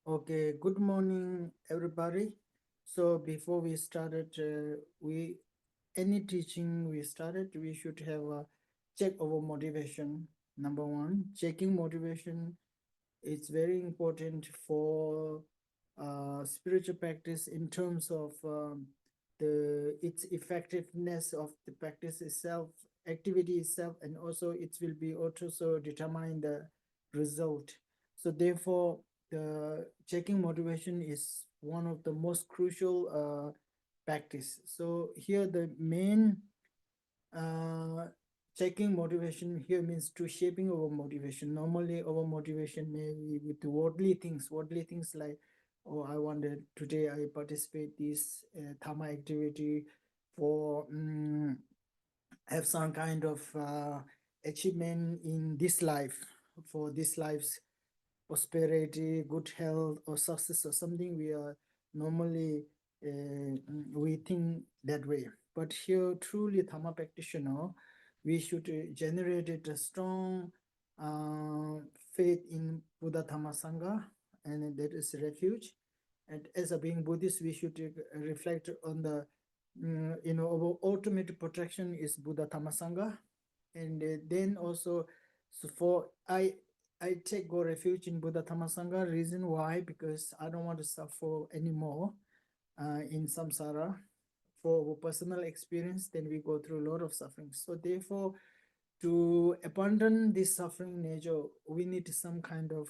Okay, good morning, everybody. So before we started, any teaching we started, we should have a check our motivation. Number one, checking motivation is very important for spiritual practice in terms of the its effectiveness of the practice itself, activity itself, and also it will be also determine the result. So therefore, the checking motivation is one of the most crucial practice. So here the main uh, checking motivation here means to shaping our motivation. Normally our motivation may be with worldly things like, oh, I wanted today I participate this Tama activity for have some kind of achievement in this life, for this life's prosperity, good health, or success, or something. We are normally we think that way. But here, truly, Dhamma practitioner, we should generate a strong faith in Buddha Dhamma Sangha, and that is refuge. And as a being Buddhist, we should reflect on the our ultimate protection is Buddha Dhamma Sangha, and then also, so for I take go refuge in Buddha Dhamma Sangha. Reason why? Because I don't want to suffer anymore in samsara. For personal experience, then we go through a lot of suffering. So therefore, to abandon this suffering nature, we need some kind of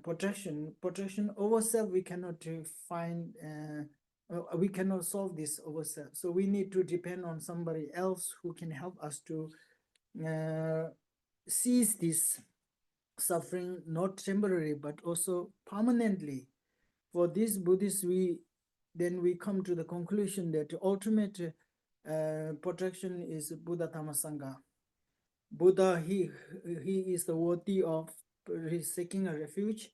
protection. Protection ourselves, we cannot find. We cannot solve this ourselves. So we need to depend on somebody else who can help us to cease this suffering, not temporary but also permanently. For this Buddhist, we come to the conclusion that the ultimate protection is Buddha Dhamma Sangha. Buddha, he is the worthy of seeking a refuge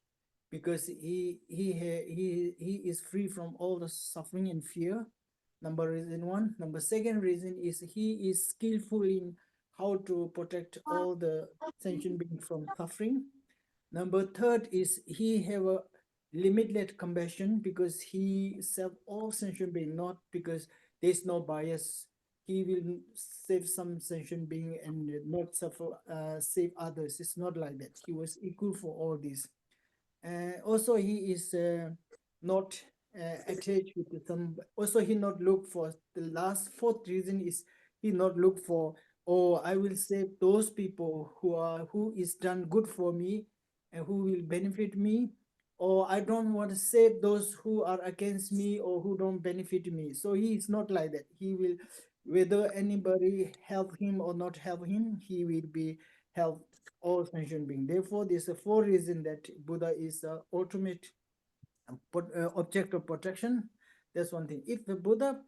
because he is free from all the suffering and fear. Number reason one. Number second reason is he is skillful in how to protect all the sentient beings from suffering. Number third is he have a limitless compassion because he serve all sentient being, not because there's no bias. He will save some sentient being and not suffer, save others. It's not like that. He was equal for all these. Also, he is not attached with some. Also, he not look for the last fourth reason is he not look for. Oh, I will save those people who is done good for me and who will benefit me, or I don't want to save those who are against me or who don't benefit me. So he is not like that. He will, whether anybody help him or not help him, he will be help all sentient being. Therefore, there's a four reason that Buddha is the ultimate object of protection. That's one thing. If the Buddha,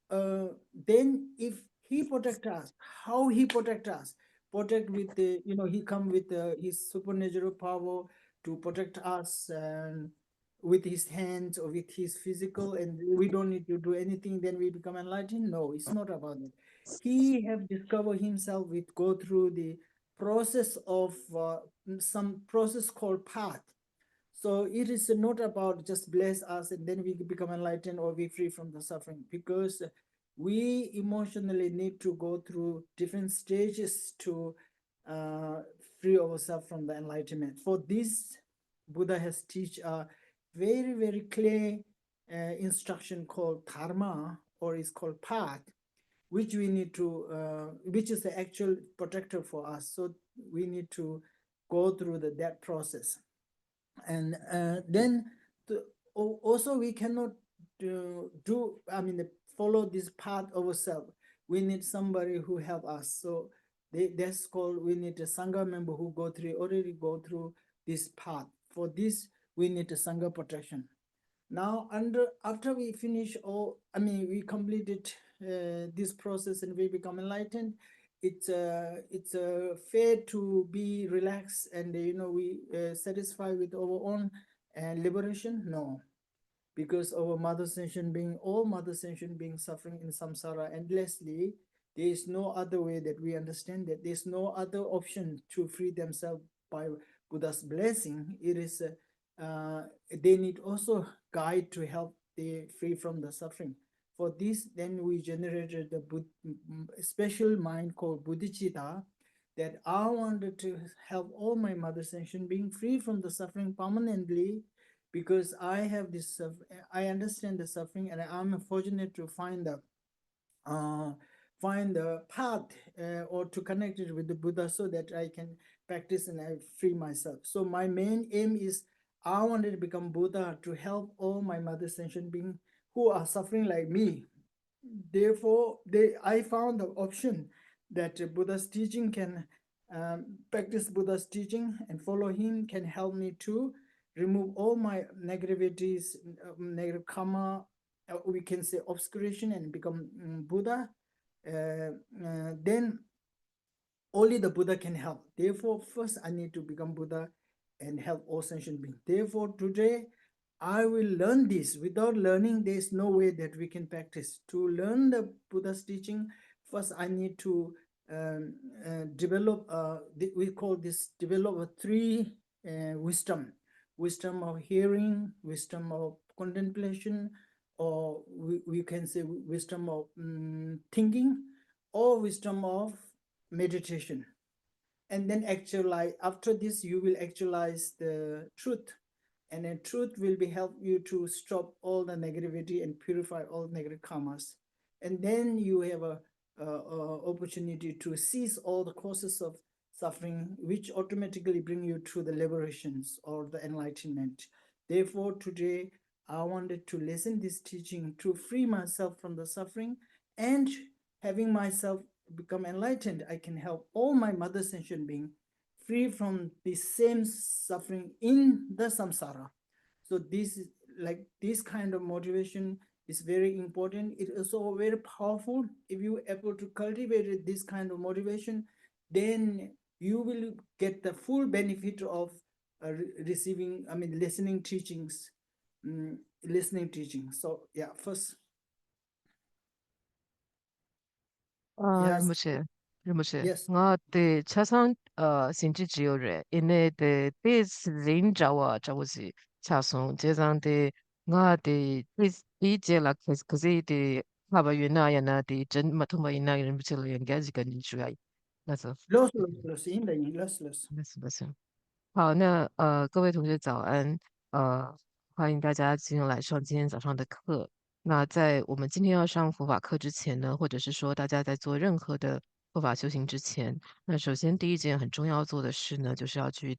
then if he protect us, how he protect us? Protect with the, he come with his supernatural power to protect us and with his hands or with his physical, and we don't need to do anything, then we become enlightened. No, it's not about that. He have discovered himself with go through the process of some process called path. So it is not about just bless us and then we become enlightened or we free from the suffering, because we emotionally need to go through different stages to uh, free ourselves from the enlightenment. For this, Buddha has teach a very, very clear instruction called dharma, or is called path, which we need to, which is the actual protector for us. So we need to go through that process. And then also we cannot follow this path ourselves. We need somebody who help us. So that's called, we need a sangha member who already go through this path. For this, we need a sangha protection. Now, after we finish we completed this process and we become enlightened, it's fair to be relaxed and we satisfied with our own liberation. No, because our mother sentient being, all mother sentient beings suffering in samsara endlessly. There is no other way that we understand that there's no other option to free themselves by Buddha's blessing. It is they need also guide to help they free from the suffering. For this, then we generated the special mind called bodhicitta, that I wanted to help all my mother sentient being free from the suffering permanently, because I have this, I understand the suffering, and I'm fortunate to find the path, or to connect it with the Buddha, so that I can practice and I free myself. So my main aim is I wanted to become Buddha to help all my mother sentient beings who are suffering like me. Therefore, I found the option that Buddha's teaching can practice Buddha's teaching and follow him can help me to remove all my negativities, negative karma, we can say obscuration, and become Buddha. Then only the Buddha can help. Therefore, first I need to become Buddha and help all sentient beings. Therefore, today I will learn this. Without learning, there is no way that we can practice. To learn the Buddha's teaching, first I need to develop, we call this, develop a three wisdom. Wisdom of hearing, wisdom of contemplation, or we can say wisdom of thinking, or wisdom of meditation. And then actualize, after this you will actualize the truth, and then truth will be help you to stop all the negativity and purify all negative karmas. And then you have a opportunity to cease all the causes of suffering, which automatically bring you to the liberations or the enlightenment. Therefore, today I wanted to listen this teaching to free myself from the suffering, and having myself become enlightened, I can help all my mother sentient being free from the same suffering in the samsara. So this is like this kind of motivation is very important. It is also very powerful. If you are able to cultivate this kind of motivation, then you will get the full benefit of receiving, I mean, listening teachings, listening teaching. So yeah, first, 仁 yes, 波切，仁波切，yes. 我的车上甚至只有人，因为第一次人找我是车上，这样的我第一节了，可是的，爸爸原来的真嘛，同埋原来仁波切了，应该是跟你说，那是Los, in the los. 不是。好，那各位同学早安，欢迎大家今天来上今天早上的课。那在我们今天要上佛法课之前呢，或者是说大家在做任何的佛法修行之前，那首先第一件很重要做的事呢，就是要去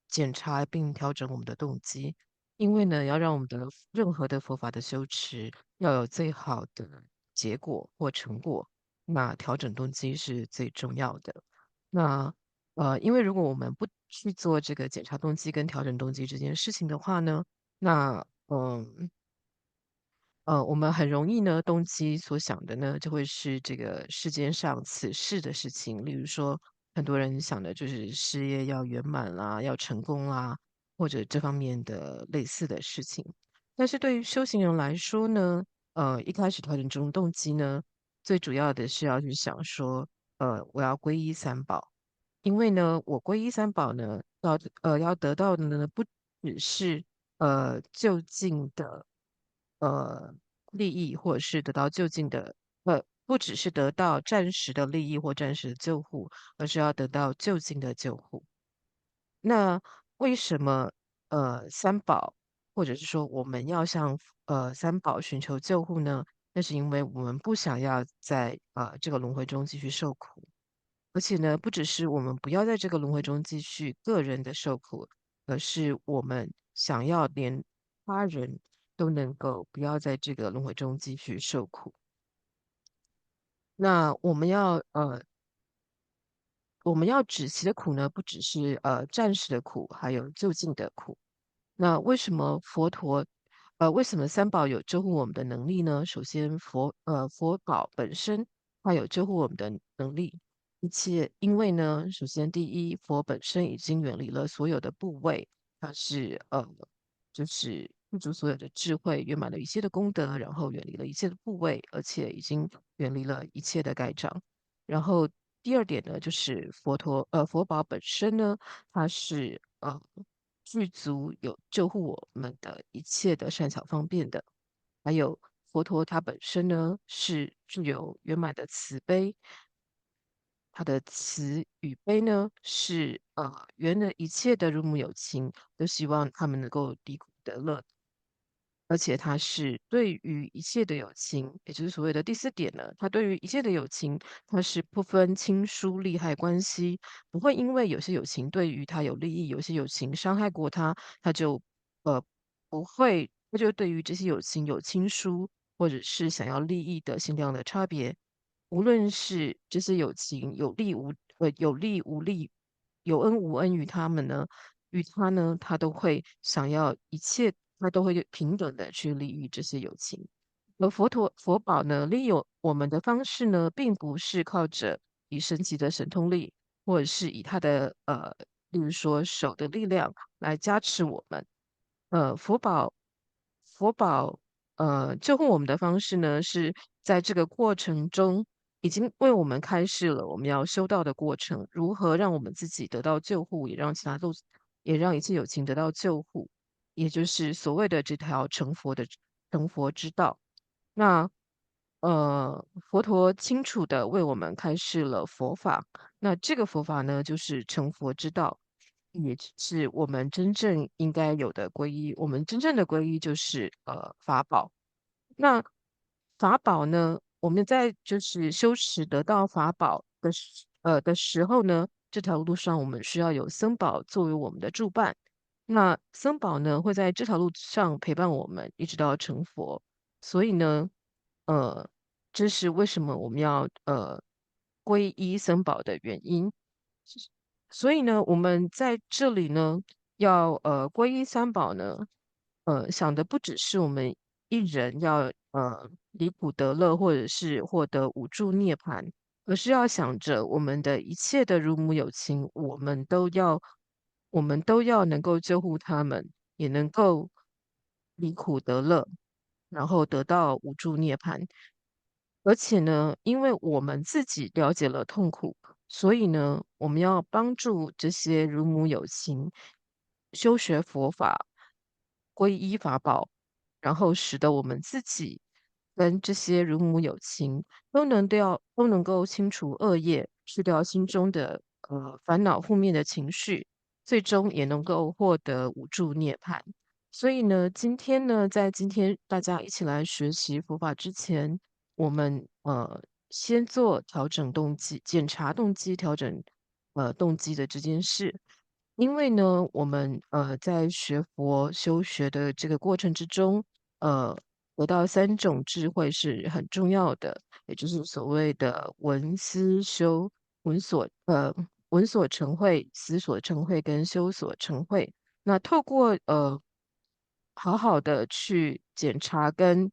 检查并调整我们的动机，因为呢，要让我们的任何的佛法的修持要有最好的结果或成果，那调整动机是最重要的。那因为如果我们不去做这个检查动机跟调整动机这件事情的话呢，那我们很容易呢，动机所想的呢，就会是这个世间上此事的事情。例如说，很多人想的就是事业要圆满啦，要成功啦，或者这方面的类似的事情。但是对于修行人来说呢，一开始调整这种动机呢，最主要的是要去想说，我要皈依三宝。因为呢，我皈依三宝呢，要得到的呢，不只是就近的利益，或者是得到就近的不只是得到暂时的利益或暂时的救护，而是要得到就近的救护。那为什么三宝，或者是说我们要向三宝寻求救护呢？那是因为我们不想要在这个轮回中继续受苦。而且呢，不只是我们不要在这个轮回中继续个人的受苦，而是我们想要连他人都能够不要在这个轮回中继续受苦。那我们要止息的苦呢，不只是暂时的苦，还有就近的苦。那为什么为什么三宝有救护我们的能力呢？首先佛宝本身它有救护我们的能力，因为呢，首先第一，佛本身已经远离了所有的部位，它是就是具足所有的智慧，圆满了一切的功德，然后远离了一切的部位，而且已经远离了一切的盖障。然后第二点呢，就是佛宝本身呢，它是具足有救护我们的一切的善巧方便的。还有佛陀他本身呢是具有圆满的慈悲，他的慈与悲呢是圆了一切的如母有情，都希望他们能够离苦得乐。而且他是对于一切的有情，也就是所谓的第四点呢，他对于一切的有情，他是不分亲疏利害关系，不会因为有些有情对于他有利益，有些有情伤害过他，他就不会，他就对于这些有情有亲疏或者是想要利益的心量的差别，无论是这些有情有利无利，有恩无恩于他们呢，与他呢，他都会想要一切，他都会平等的去利益这些有情。而佛宝呢，利用我们的方式呢，并不是靠着以神奇的神通力，或者是以他的例如说手的力量来加持我们。呃，佛宝佛宝救护我们的方式呢，是在这个过程中已经为我们开示了我们要修道的过程，如何让我们自己得到救护，也让一切有情得到救护，也就是所谓的这条成佛之道。那佛陀清楚的为我们开示了佛法，那这个佛法呢，就是成佛之道，也是我们真正应该有的皈依。我们真正的皈依就是法宝。那法宝呢，我们在就是修持得到法宝的时候呢，这条路上我们需要有僧宝作为我们的助伴。那僧宝呢，会在这条路上陪伴我们，一直到成佛。所以呢，呃，这是为什么我们要皈依僧宝的原因。所以呢，我们在这里呢，要皈依三宝呢，想的不只是我们一人要离苦得乐，或者是获得五住涅槃，而是要想着我们的一切的如母有情，我们都要能够救护他们，也能够离苦得乐，然后得到无助涅槃。而且呢，因为我们自己了解了痛苦，所以呢，我们要帮助这些如母有情修学佛法，皈依法宝，然后使得我们自己跟这些如母有情都能够清除恶业，去掉心中的烦恼负面的情绪，最终也能够获得无助涅槃。所以呢，在今天大家一起来学习佛法之前，我们先做调整动机、检查动机、调整动机的这件事。因为呢，我们在学佛修学的这个过程之中，呃，得到三种智慧是很重要的，也就是所谓的闻思修、闻所呃闻所成慧、思所成慧跟修所成慧。那透过好好的去检查跟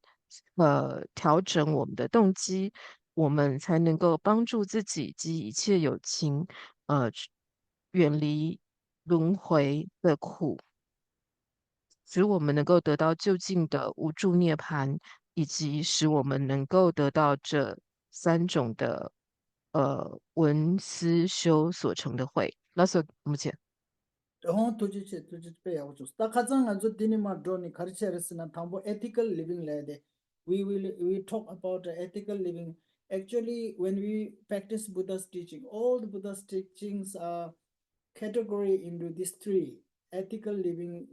调整我们的动机，我们才能够帮助自己及一切有情去远离轮回的苦，使我们能够得到就近的无助涅槃，以及使我们能够得到这三种的闻思修所成的慧。那是目前。tuji pe ya uchus ta khazang azu dini ma drone kharche resna thambo ethical living lede. We talk about ethical living. Actually, when we practice Buddha's teaching, all the Buddha's teachings are category into these three. Ethical living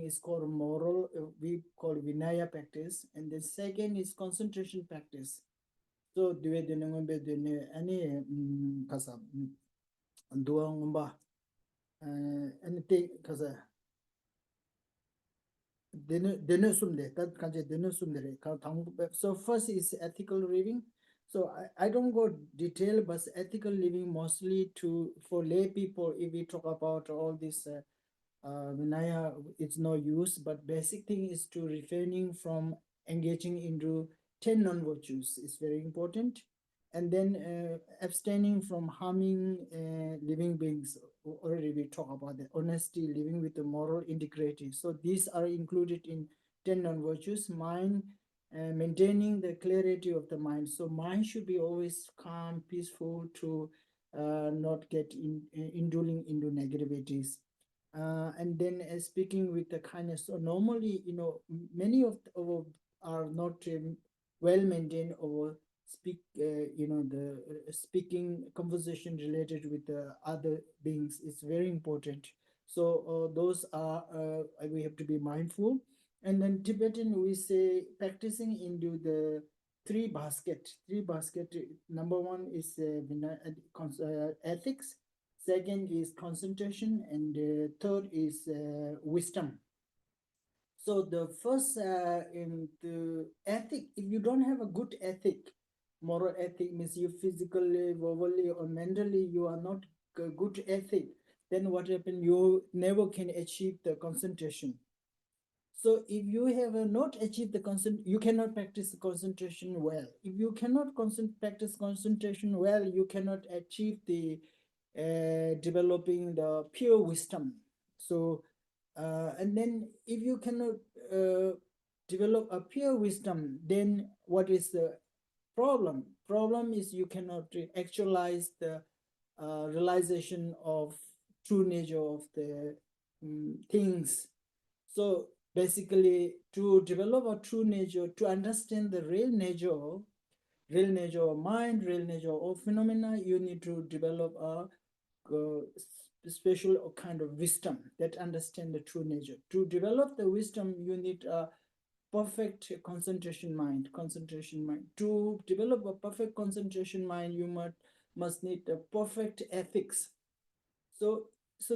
is called moral, we call Vinaya practice, and the second is concentration practice. So dwe dene ngombe dene ani kasa dua ngomba anything kasa dene sumde that kanje dene sumde ka thang. So first is ethical living. So I don't go detail, but ethical living mostly for lay people. If we talk about all this Vinaya, it's no use, but basic thing is to refraining from engaging into 10 non-virtues is very important. And then abstaining from harming living beings. Already we talk about the honesty, living with the moral integrity. So these are included in 10 non-virtues. Mind, maintaining the clarity of the mind. So mind should be always calm, peaceful to not get indulging into negativities. and then speaking with the kindness. So normally, many of are not well maintained or speak, the speaking conversation related with the other beings is very important. So those are we have to be mindful. And then Tibetan we say practicing into the three basket. Number one is ethics. Second is concentration, and third is wisdom. So the first in the ethic, if you don't have a good ethic, moral ethic means you physically, verbally, or mentally you are not a good ethic, then what happens? You never can achieve the concentration. So if you have not achieved the you cannot practice the concentration well. If you cannot practice concentration well, you cannot achieve the developing the pure wisdom. So and then if you cannot develop a pure wisdom, then what is the problem? Problem is you cannot actualize the realization of true nature of the things. So basically, to develop a true nature, to understand the real nature of mind, real nature of phenomena, you need to develop a special kind of wisdom that understand the true nature. To develop the wisdom, you need a perfect concentration mind. To develop a perfect concentration mind, you must need a perfect ethics. So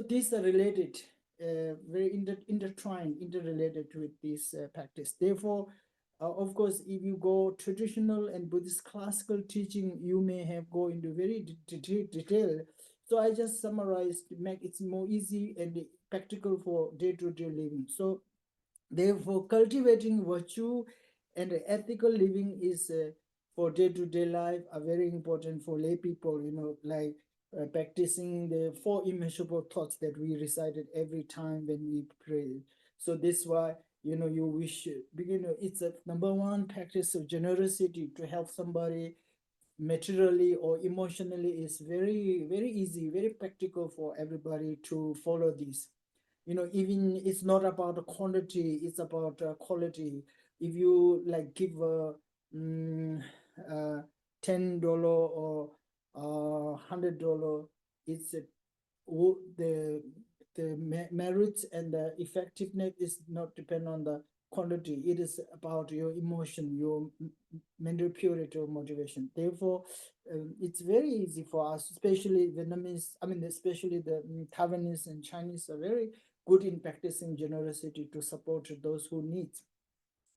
these are related, very intertwined, interrelated with this practice. Therefore, of course, if you go traditional and Buddhist classical teaching, you may have go into very detail. So I just summarized to make it more easy and practical for day-to-day living. So therefore, cultivating virtue and ethical living is for day-to-day life are very important for lay people, like practicing the four immeasurable thoughts that we recited every time when we pray. So this is why, you wish, it's a number one practice of generosity to help somebody materially or emotionally is very, very easy, very practical for everybody to follow this. Even it's not about the quantity, it's about quality. If you like give $10 or $100, it's the merits and the effectiveness is not depend on the quantity. It is about your emotion, your mental purity or motivation. Therefore, it's very easy for us, especially Vietnamese, especially the Taiwanese and Chinese are very good in practicing generosity to support those who need.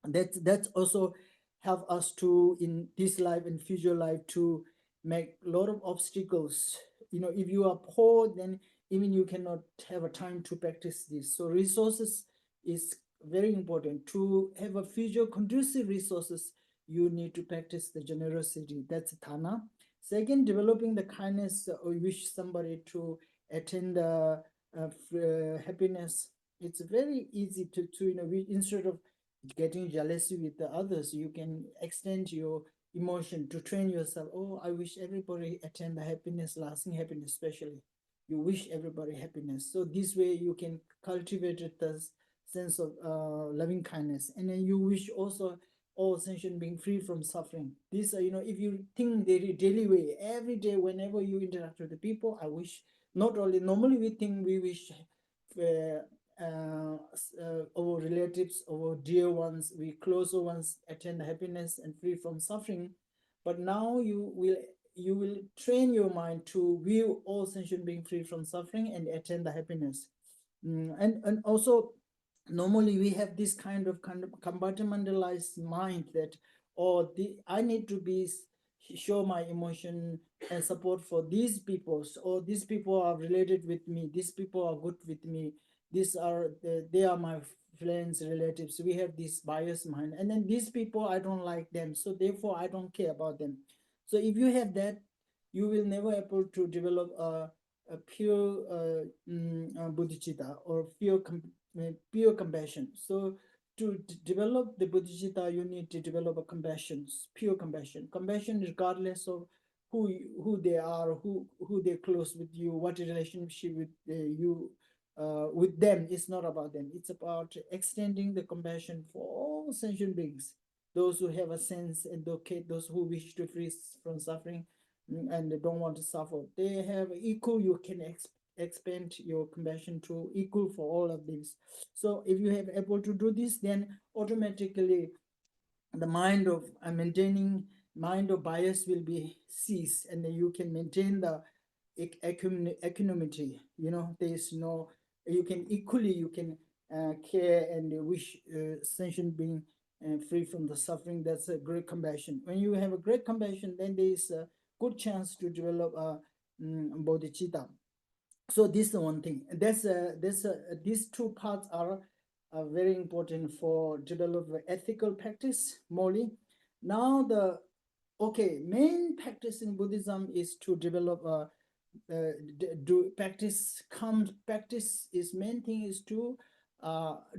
That's also help us to, in this life and future life, to make a lot of obstacles. If you are poor, then even you cannot have a time to practice this. So resources is very important. To have a future conducive resources, you need to practice the generosity. That's Thana. Second, developing the kindness or wish somebody to attain the happiness. It's very easy to instead of getting jealousy with the others, you can extend your emotion to train yourself. Oh, I wish everybody attain the happiness, lasting happiness, especially. You wish everybody happiness. So this way you can cultivate the sense of loving kindness. And then you wish also all sentient being free from suffering. This, if you think daily way, every day, whenever you interact with the people, I wish, not only, normally we think we wish our relatives, our dear ones, we closer ones attain happiness and free from suffering. But now you will train your mind to view all sentient being free from suffering and attain the happiness. And also, normally we have this kind of compartmentalized mind that, I need to show my emotion and support for these people, or these people are related with me, these people are good with me, they are my friends, relatives. We have this biased mind, and then these people, I don't like them, so therefore I don't care about them. So if you have that, you will never able to develop a pure bodhicitta or pure compassion. So to develop the bodhicitta, you need to develop a compassion, pure compassion regardless of who they are, who they're close with you, what relationship with you with them. It's not about them. It's about extending the compassion for all sentient beings, those who have a sense, and those who wish to free from suffering and they don't want to suffer. They have equal, you can expand your compassion to equal for all of these. So if you have able to do this, then automatically the mind of maintaining mind of bias will be ceased, and then you can maintain the equanimity. There is no, you can equally, you can care and wish sentient being free from the suffering. That's a great compassion. When you have a great compassion, then there is a good chance to develop a bodhicitta. So this is the one thing. These two parts are very important for develop ethical practice morally. Now main practice in Buddhism is to develop practice is main thing is to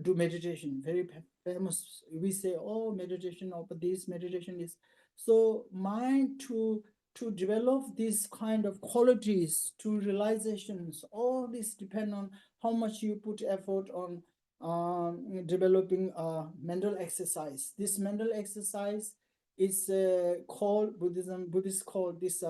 do meditation. Very famous. We say, oh, meditation, but this meditation is so mind to develop these kind of qualities, to realizations. All this depend on how much you put effort on developing mental exercise. This mental exercise is called Buddhists call this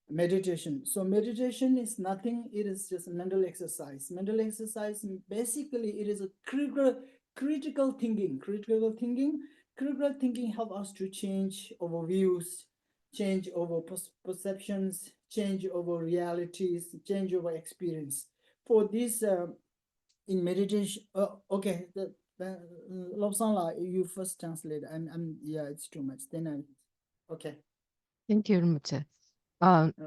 meditation. So meditation is nothing, it is just a mental exercise. Mental exercise, basically it is a critical thinking. Critical thinking help us to change our views, change over perceptions, change over realities, change over experience. For this, in meditation, okay, Lobsangla, you first translate. Yeah, it's too much. Then okay. Thank you, Rinpoche。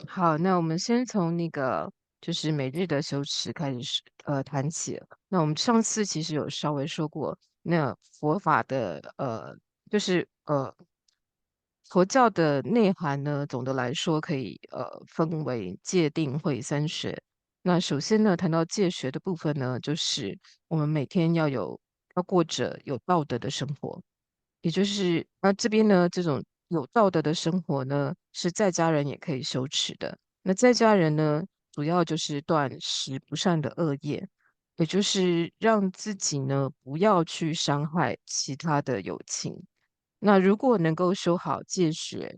好，那我们先从那个就是每日的修持开始谈起。那我们上次其实有稍微说过，那佛法的就是佛教的内涵呢，总的来说可以分为戒定慧三学。那首先呢，谈到戒学的部分呢，就是我们每天要过着有道德的生活，也就是这边呢，这种有道德的生活呢，是在家人也可以修持的。那在家人呢，主要就是断十不善的恶业，也就是让自己呢不要去伤害其他的有情。那如果能够修好戒学，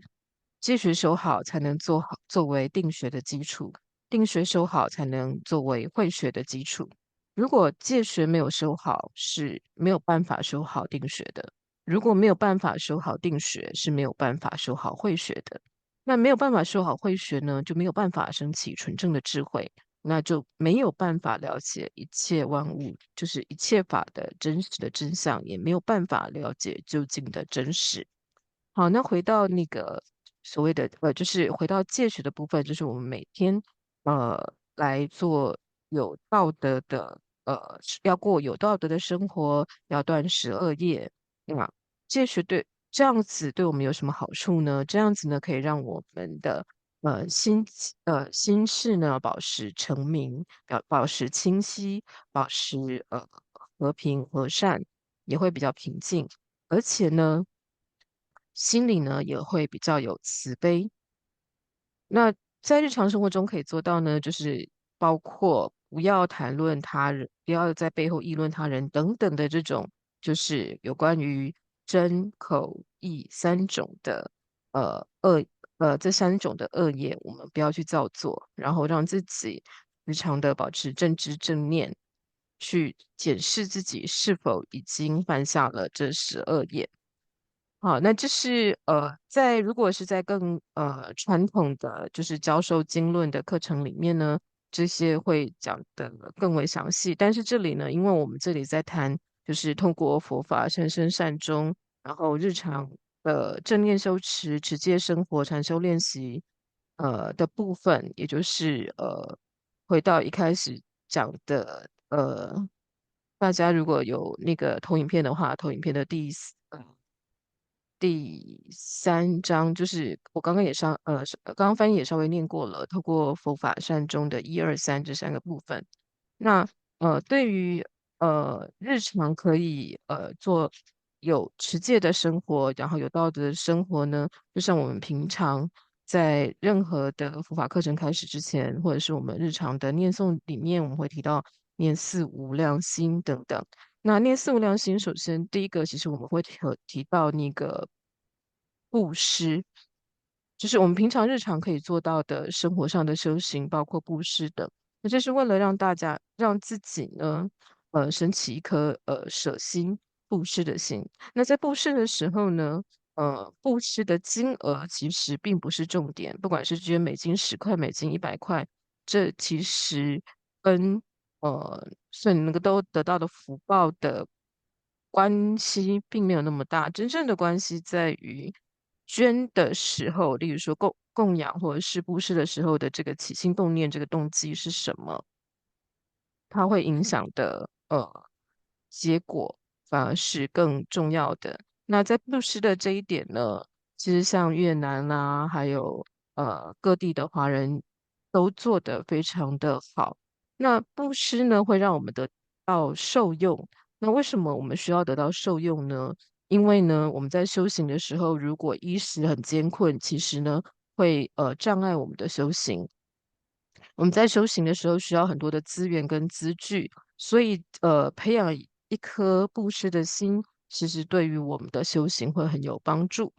戒学修好才能作为定学的基础，定学修好才能作为慧学的基础。如果戒学没有修好，是没有办法修好定学的。如果没有办法修好定学，是没有办法修好慧学的。那没有办法修好慧学呢，就没有办法升起纯正的智慧，那就没有办法了解一切万物，就是一切法的真实的真相，也没有办法了解究竟的真实。好，那回到那个所谓的就是回到戒学的部分，就是我们每天来做有道德的要过有道德的生活，要断十恶业。那戒学这样子对我们有什么好处呢？这样子呢，可以让我们的心事呢保持澄明，保持清晰，保持和平和善，也会比较平静，而且呢，心里呢也会比较有慈悲。那在日常生活中可以做到呢，就是包括不要谈论他人，不要在背后议论他人等等的这种，就是有关于真、口、意三种的这三种的恶业，我们不要去造作，然后让自己日常的保持正知正念，去检视自己是否已经犯下了这十恶业。好，那这是如果是在更传统的就是教授经论的课程里面呢，这些会讲的更为详细。但是这里呢，因为我们这里在谈就是通过佛法善生善终，然后日常的正念修持、持戒生活、禅修练习的部分，也就是回到一开始讲的大家如果有那个投影片的话，投影片的第3章就是我刚刚刚刚翻译也稍微念过了，透过佛法善终的1、2、3这3个部分。那对于日常可以做有持戒的生活，然后有道德的生活呢，就像我们平常在任何的佛法课程开始之前，或者是我们日常的念诵里面，我们会提到念四无量心等等。那念四无量心，首先第一个，其实我们会提到那个布施，就是我们平常日常可以做到的生活上的修行，包括布施等。那这是为了让自己呢，升起一颗舍心布施的心。那在布施的时候呢，布施的金额其实并不是重点，不管是捐美金10块、美金100块，这其实跟所以你能够都得到的福报的关系并没有那么大。真正的关系在于捐的时候，例如说供养或者是布施的时候的这个起心动念，这个动机是什么？它会影响的结果反而是更重要的。那在布施的这一点呢，其实像越南啦，还有各地的华人都做得非常的好。那布施呢，会让我们得到受用。那为什么我们需要得到受用呢？因为呢，我们在修行的时候，如果衣食很艰困，其实呢会障碍我们的修行。我们在修行的时候需要很多的资源跟资具，所以培养一颗布施的心，其实对于我们的修行会很有帮助。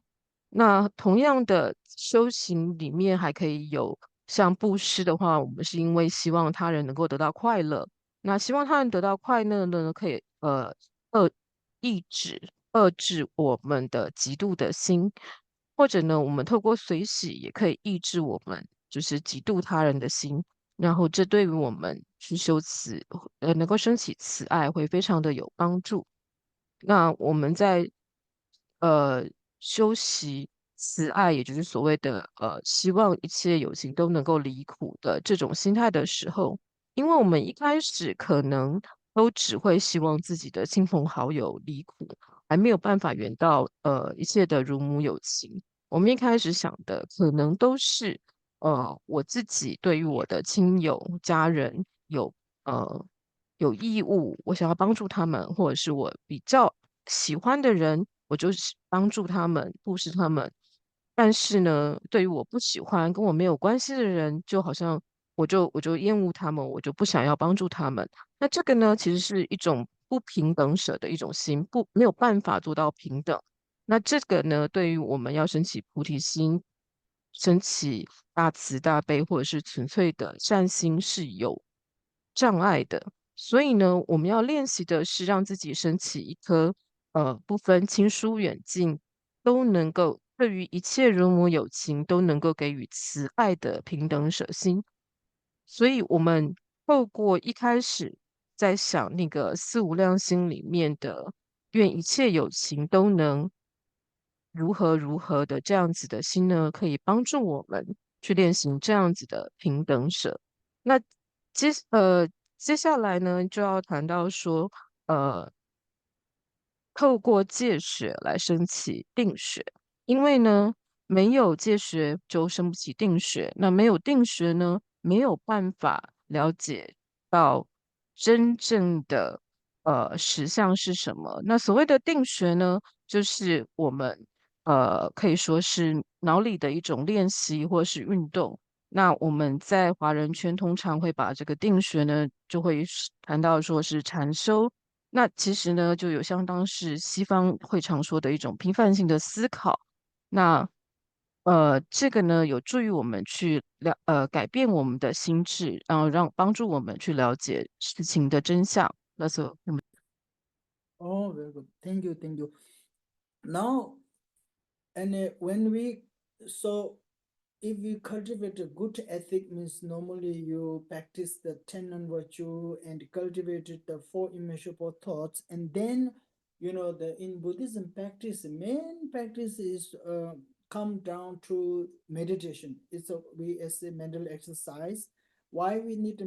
那同样的修行里面还可以有像布施的话，我们是因为希望他人能够得到快乐，那希望他人得到快乐呢，可以遏遏制我们的嫉妒的心，或者呢，我们透过随喜也可以抑制我们就是嫉妒他人的心，然后这对于我们去修慈，能够升起慈爱会非常的有帮助。那我们在呃修习慈爱，也就是所谓的希望一切有情都能够离苦的这种心态的时候，因为我们一开始可能都只会希望自己的亲朋好友离苦，还没有办法圆到一切的如母有情。我们一开始想的可能都是我自己对于我的亲友家人呃有义务，我想要帮助他们，或者是我比较喜欢的人，我就是帮助他们，布施他们。但是呢，对于我不喜欢、跟我没有关系的人，就好像我就厌恶他们，我就不想要帮助他们。那这个呢，其实是一种不平等舍的一种心，没有办法做到平等。那这个呢，对于我们要升起菩提心、升起大慈大悲，或者是纯粹的善心是有障碍的。所以呢，我们要练习的是让自己升起一颗不分亲疏远近，都能够对于一切如母有情都能够给予慈爱的平等舍心。所以，我们透过一开始在想那个四无量心里面的愿一切有情都能如何如何的这样子的心呢，可以帮助我们去练习这样子的平等舍。那接呃接下来呢，就要谈到说，呃，透过戒学来升起定学，因为呢，没有戒学就升不起定学，那没有定学呢，没有办法了解到真正的实相是什么。那所谓的定学呢，就是我们可以说是脑里的一种练习或是运动。那我们在华人圈通常会把这个定学呢，就会谈到说是禅修。那其实呢，就有相当是西方会常说的一种批判性的思考。那这个呢，有助于我们去改变我们的心智，然后帮助我们去了解事情的真相。那所我们 Oh, very good. Thank you. Thank you. Now, and when we so if we cultivate a good ethic means normally you practice the 10 non-virtue and cultivated the four immeasurable thoughts, and then the in Buddhism practice, the main practice is come down to meditation. It's a we as a mental exercise. Why we need a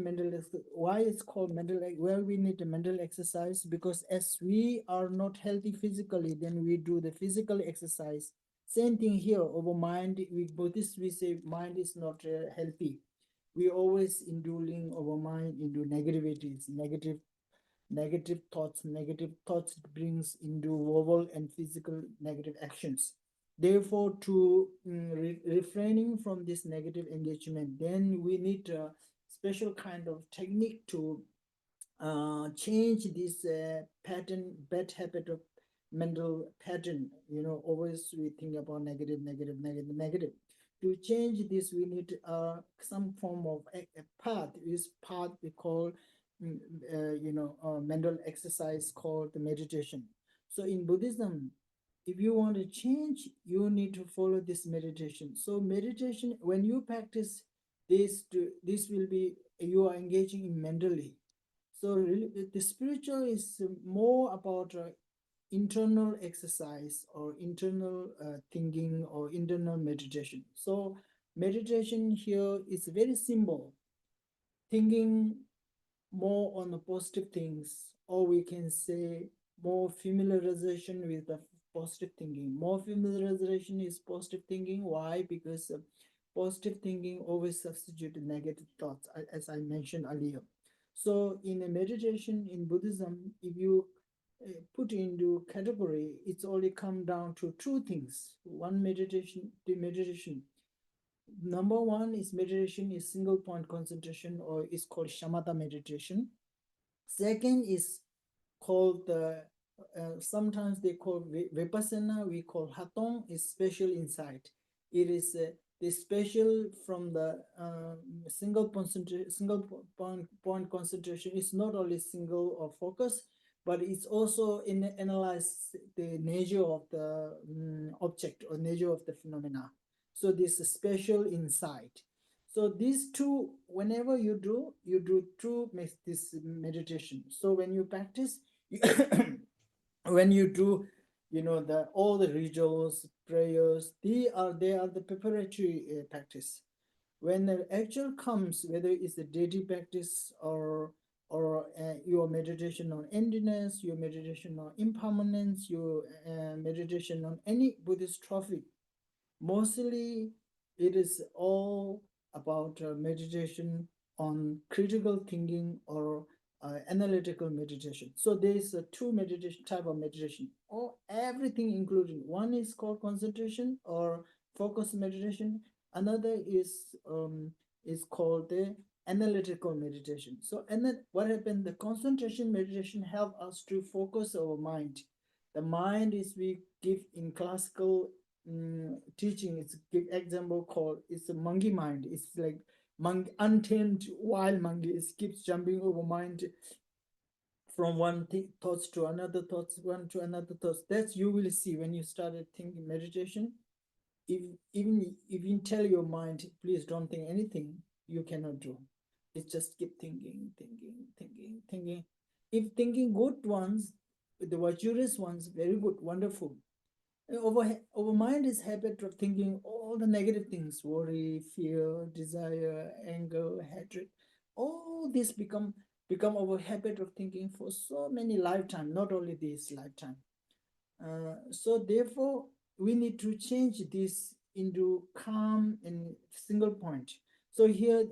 why it's called where we need a mental exercise, because as we are not healthy physically, then we do the physical exercise. Same thing here over mind. With Buddhists, we say mind is not healthy. We always indulging our mind into negativities, negative thoughts brings into verbal and physical negative actions. Therefore, to refraining from this negative engagement, then we need a special kind of technique to change this pattern, bad habit of mental pattern. Always we think about negative, negative, negative, negative. To change this, we need some form of a path. This path we call, mental exercise called the meditation. So in Buddhism, if you want to change, you need to follow this meditation. So meditation, when you practice this will be, you are engaging in mentally. So really, the spiritual is more about internal exercise or internal thinking or internal meditation. So meditation here is very simple, thinking more on the positive things, or we can say more familiarization with the positive thinking. More familiarization is positive thinking. Why? Because positive thinking always substitutes negative thoughts, as I mentioned earlier. So in a meditation in Buddhism, if you put into category, it's only come down to two things. One meditation, the meditation. Number one is meditation is single point concentration, or is called shamatha meditation. Second is called sometimes they call vipassana, we call hatong, is special insight. It is the special from the single point concentration. It's not only single or focus, but it's also analyze the nature of the object or nature of the phenomena. So this is special insight. So these two, whenever you do through this meditation. So when you practice, when you do, all the rituals, prayers, they are the preparatory practice. When the actual comes, whether it's a daily practice or your meditation on emptiness, your meditation on impermanence, your meditation on any Buddhist trophy, mostly it is all about meditation on critical thinking or analytical meditation. So there is a two meditation type of meditation, or everything including. One is called concentration or focus meditation. Another is called the analytical meditation. So, and then what happened? The concentration meditation help us to focus our mind. The mind is, we give in classical teaching, it's give example called, it's a monkey mind. It's like monkey, untamed wild monkey. It keeps jumping over mind from one thoughts to another thoughts, one to another thoughts. That's you will see when you started thinking meditation. Even if you tell your mind, please don't think anything, you cannot do. It's just keep thinking, thinking, thinking, thinking. If thinking good ones, the virtuous ones, very good, wonderful. Our mind is habit of thinking all the negative things, worry, fear, desire, anger, hatred. All this become our habit of thinking for so many lifetime, not only this lifetime. So therefore, we need to change this into calm and single point. So here,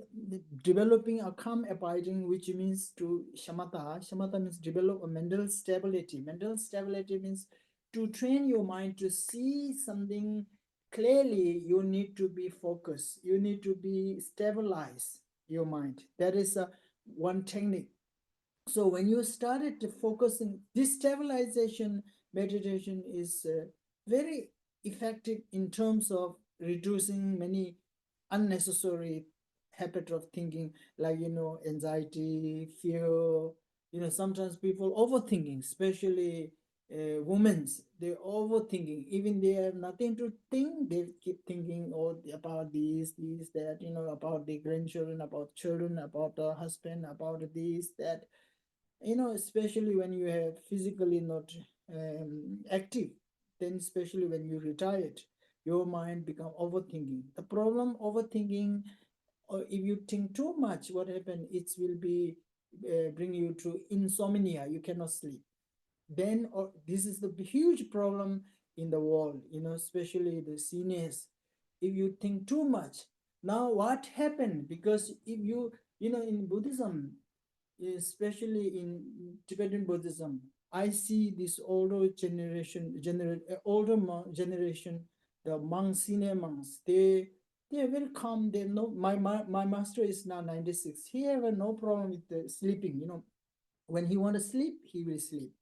developing a calm abiding, which means to shamatha. Shamatha means develop a mental stability. Mental stability means to train your mind to see something clearly. You need to be focused. You need to be stabilized your mind. That is one technique. So when you started to focusing, this stabilization meditation is very effective in terms of reducing many unnecessary habit of thinking, like anxiety, fear. Sometimes people overthinking, especially women's, they're overthinking. Even they have nothing to think, they keep thinking about this, that, about the grandchildren, about children, about the husband, about this, that. Especially when you have physically not active, then especially when you retired, your mind become overthinking. The problem overthinking, or if you think too much, what happen? It will be bring you to insomnia. You cannot sleep. Then, or this is the huge problem in the world. Especially the seniors. If you think too much, now what happened? Because if you in Buddhism, especially in Tibetan Buddhism, I see this older generation, generation, the monks, senior monks, they are very calm. They know my master is now 96. He have no problem with the sleeping. When he want to sleep, he will sleep.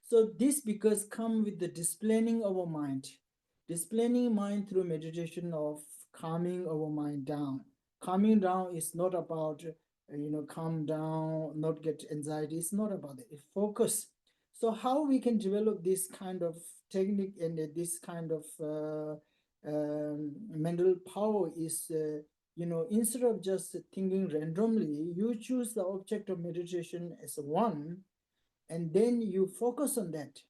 So this because come with the disciplining of our mind. Disciplining mind through meditation of calming our mind down. Calming down is not about, calm down, not get anxiety. It's not about it. It's focus. So how we can develop this kind of technique and this kind of mental power is, instead of just thinking randomly, you choose the object of meditation as one, and then you focus on that.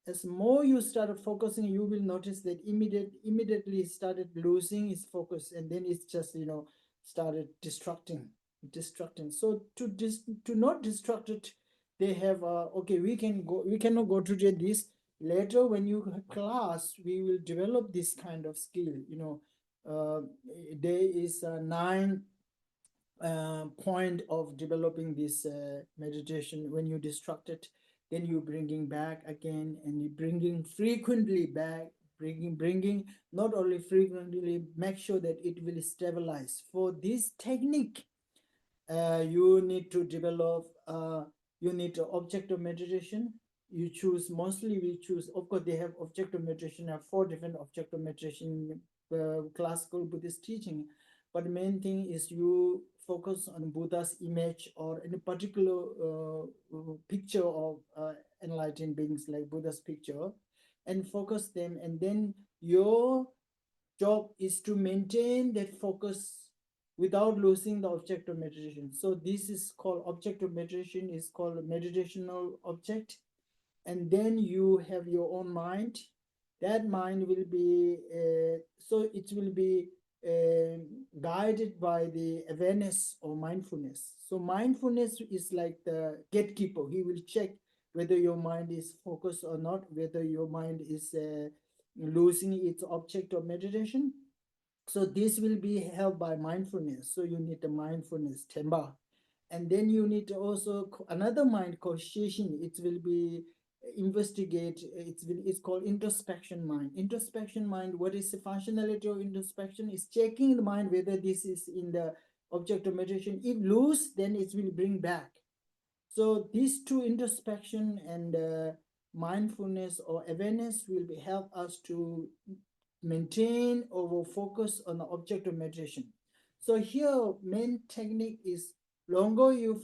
As more you start focusing, you will notice that immediately started losing its focus, and then it's just started distracting. So to not distract it, they have okay, we cannot go to this. Later when you class, we will develop this kind of skill. There is 9 point of developing this meditation. When you distract it, then you bringing back again, and you bringing frequently back, bringing not only frequently, make sure that it will stabilize. For this technique, you need to develop, you need to object of meditation. You choose, mostly we choose, of course they have object of meditation, have 4 different object of meditation, classical Buddhist teaching, but the main thing is you focus on Buddha's image or in a particular picture of enlightened beings, like Buddha's picture, and focus them, and then your job is to maintain that focus without losing the object of meditation. So this is called object of meditation, is called meditational object. And then you have your own mind. That mind will be, so it will be guided by the awareness or mindfulness. So mindfulness is like the gatekeeper. He will check whether your mind is focused or not, whether your mind is losing its object of meditation. So this will be helped by mindfulness. So you need the mindfulness, temba. And then you need also another mind called shishin. It will be investigate. It's called introspection mind. Introspection mind, what is the functionality of introspection? Is checking the mind whether this is in the object of meditation. If loose, then it will bring back. So these two, introspection and mindfulness or awareness, will help us to maintain or focus on the object of meditation. So here, main technique is longer you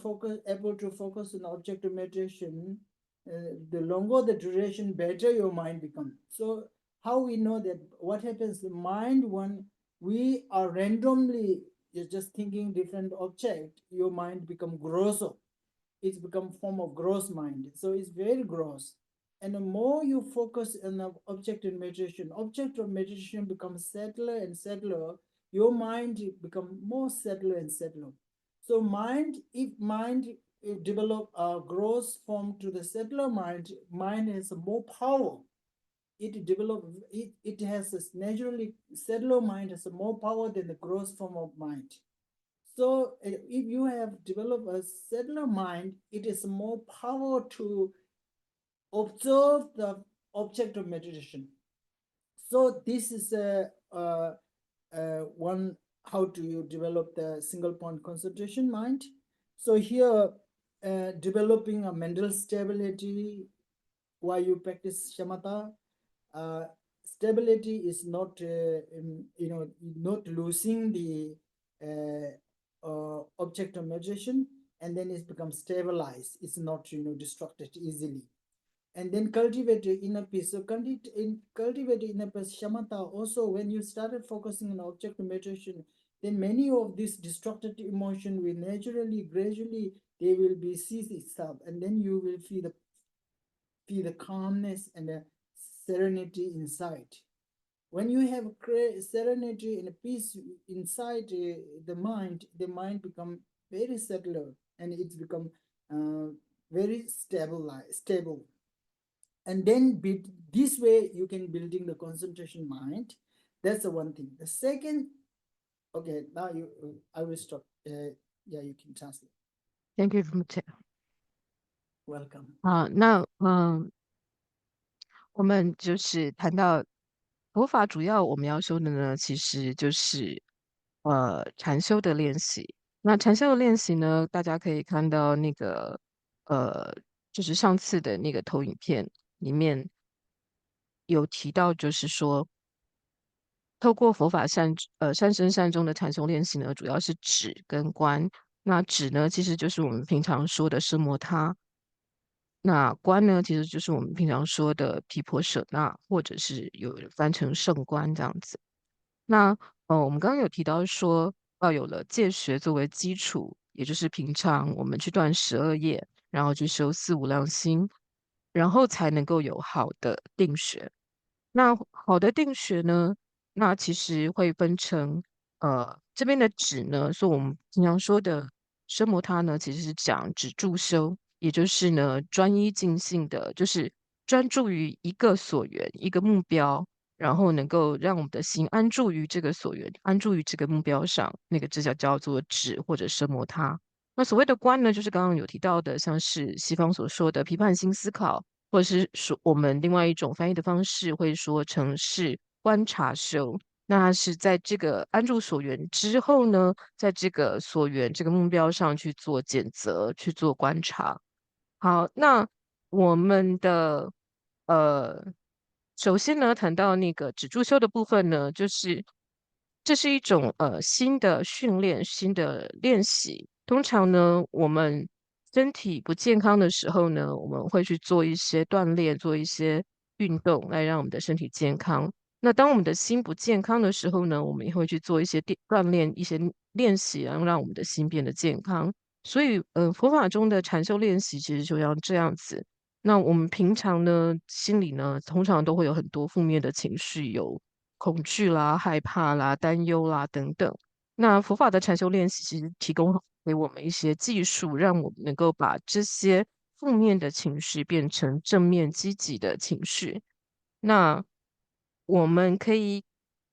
able to focus on the object of meditation, the longer the duration, better your mind becomes. So how we know that? What happens? The mind, when we are randomly you're just thinking different object, your mind become grosser. It's become form of gross mind. So it's very gross. And the more you focus on the object of meditation becomes settler and settler. Your mind become more settler and settler. So if mind develop a gross form to the settler mind has more power. It has this naturally, settler mind has more power than the gross form of mind. So if you have developed a settler mind, it is more power to observe the object of meditation. So this is one, how do you develop the single point concentration mind. So here, developing a mental stability while you practice shamatha. Stability is not, not losing the object of meditation, and then it becomes stabilized. It's not, distracted easily. And then cultivate inner peace. So cultivate inner peace, shamatha. Also, when you started focusing on object of meditation, then many of these distracted emotion will naturally, gradually, they will be cease itself, and then you will feel the calmness and the serenity inside. When you have serenity and peace inside the mind become very settled, and it's become very stable. And then this way you can building the concentration mind. That's the one thing. The second, okay, now I will stop. Yeah, you can translate. Thank you very much. Welcome. 那我们就是谈到佛法，主要我们要修的呢，其实就是禅修的练习。那禅修的练习呢，大家可以看到那个就是上次的那个投影片里面有提到，就是说透过佛法善生善终的禅修练习呢，主要是止跟观。那止呢，其实就是我们平常说的奢摩他；那观呢，其实就是我们平常说的毗婆舍那，或者是有人翻成圣观这样子。那我们刚刚有提到说，要有了戒学作为基础，也就是平常我们去断12业，然后去修四无量心，然后才能够有好的定学。那好的定学呢，那其实会分成这边的止呢，说我们平常说的奢摩他呢，其实是讲止住修，也就是呢专一尽性的，就是专注于一个所缘、一个目标，然后能够让我们的心安住于这个所缘，安住于这个目标上，那个这叫做止或者奢摩他。那所谓的观呢，就是刚刚有提到的，像是西方所说的批判性思考，或者是说我们另外一种翻译的方式会说成是观察修。那是在这个安住所缘之后呢，在这个所缘这个目标上去做检责，去做观察。好，那我们的呃，首先呢，谈到那个止住修的部分呢，就是这是一种新的训练、新的练习。通常呢，我们身体不健康的时候呢，我们会去做一些锻炼，做一些运动，来让我们的身体健康。那当我们的心不健康的时候呢，我们也会去做一些锻炼、一些练习，然后让我们的心变得健康。所以，佛法中的禅修练习其实就要这样子。那我们平常呢，心里呢，通常都会有很多负面的情绪，有恐惧啦、害怕啦、担忧啦等等。那佛法的禅修练习其实提供给我们一些技术，让我们能够把这些负面的情绪变成正面积极的情绪。那我们可以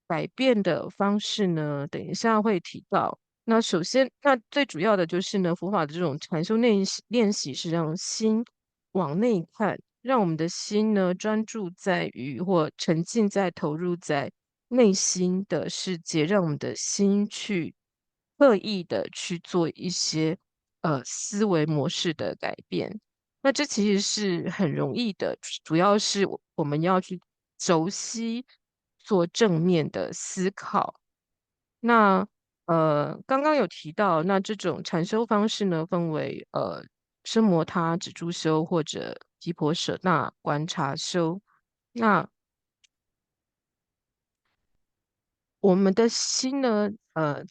改变的方式呢，等一下会提到。那首先，那最主要的就是呢，佛法的这种禅修练习是让心往内看，让我们的心呢专注在于或沉浸在投入在内心的世界，让我们的心去刻意的去做一些思维模式的改变。那这其实是很容易的，主要是我们要去熟悉做正面的思考。那刚刚有提到，那这种禅修方式呢，分为奢摩他、止住修或者毗婆舍那观察修。那我们的心呢，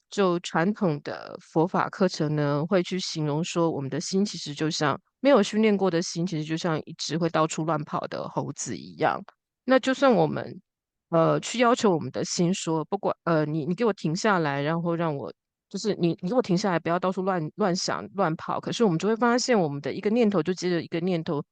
就传统的佛法课程呢，会去形容说，我们的心其实就像没有训练过的心，其实就像一只会到处乱跑的猴子一样。那就算我们去要求我们的心说，不管你给我停下来，然后让我就是你给我停下来，不要到处乱想乱跑。可是我们就会发现，我们的一个念头就接着一个念头，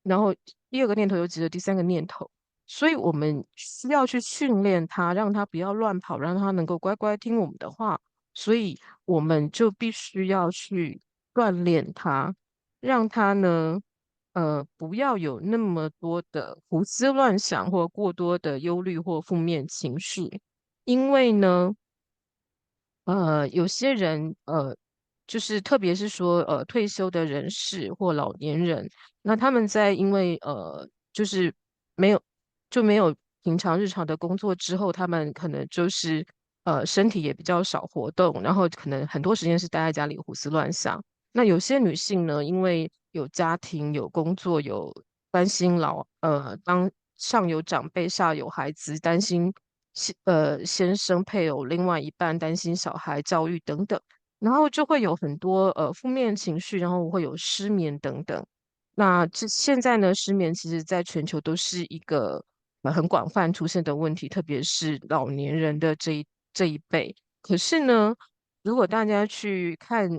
然后第二个念头又接着第三个念头。所以我们需要去训练它，让它不要乱跑，让它能够乖乖听我们的话。所以我们就必须要去锻炼它，让它呢，不要有那么多的胡思乱想或过多的忧虑或负面情绪。因为呢，有些人就是特别是说退休的人士或老年人，那他们在因为就是没有没有平常日常的工作之后，他们可能就是身体也比较少活动，然后可能很多时间是待在家里胡思乱想。那有些女性呢，因为有家庭、有工作、有担心当上有长辈，下有孩子，担心先生、配偶、另外一半，担心小孩教育等等，然后就会有很多负面情绪，然后会有失眠等等。那现在呢，失眠其实在全球都是一个很广泛出现的问题，特别是老年人的这一辈。可是呢，如果大家去看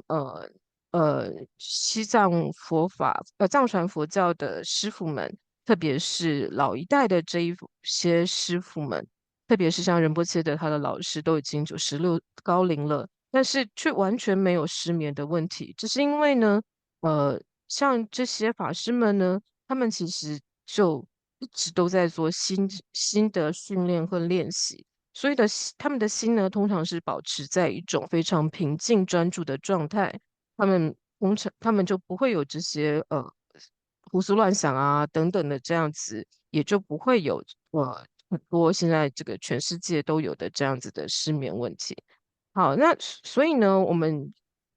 西藏佛法藏传佛教的师傅们，特别是老一代的这一些师傅们，特别是像仁波切的他的老师都已经96高龄了，但是却完全没有失眠的问题，只是因为呢，像这些法师们呢，他们其实就一直都在做新的训练和练习，所以他们的心呢，通常是保持在一种非常平静专注的状态。他们他们就不会有这些胡思乱想啊等等的这样子，也就不会有很多现在这个全世界都有的这样子的失眠问题。好，那所以呢，我们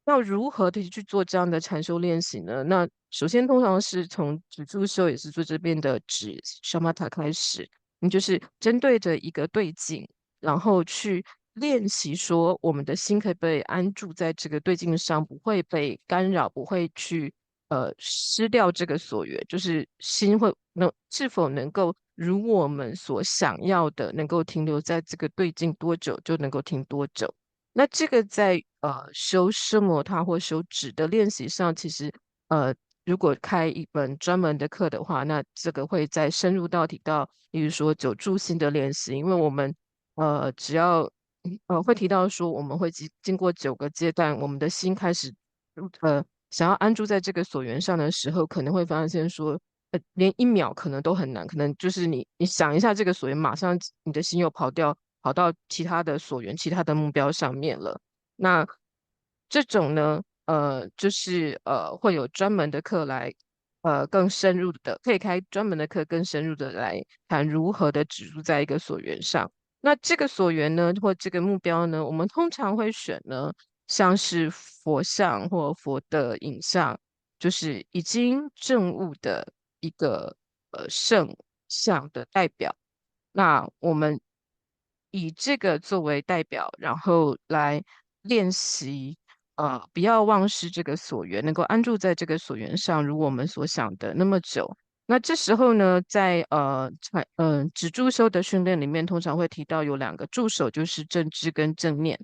要如何的去做这样的禅修练习呢？那首先通常是从止住修，也是做这边的止 shamatha 开始，你就是针对着一个对境，然后去练习说，我们的心可以被安住在这个对境上，不会被干扰，不会去失掉这个所缘，就是心是否能够如我们所想要的，能够停留在这个对境多久就能够停多久。那这个在修奢摩他或修止的练习上，其实呃，如果开一本专门的课的话，那这个会再深入到提到，例如说九住心的练习，因为我们只要会提到说，我们会经过9个阶段，我们的心开始想要安住在这个所缘上的时候，可能会发现说，连1秒可能都很难，可能就是你想一下这个所缘，马上你的心又跑到其他的所缘、其他的目标上面了。那这种呢，就是会有专门的课来，更深入的，可以开专门的课，更深入的来谈如何的止住在一个所缘上。那这个所缘呢，或这个目标呢，我们通常会选呢，像是佛像或佛的影像，就是已经证悟的一个圣像的代表。那我们以这个作为代表，然后来练习，不要忘失这个所缘，能够安住在这个所缘上，如我们所想的那么久。那这时候呢，在止住修的训练里面，通常会提到有2个助手，就是正知跟正念。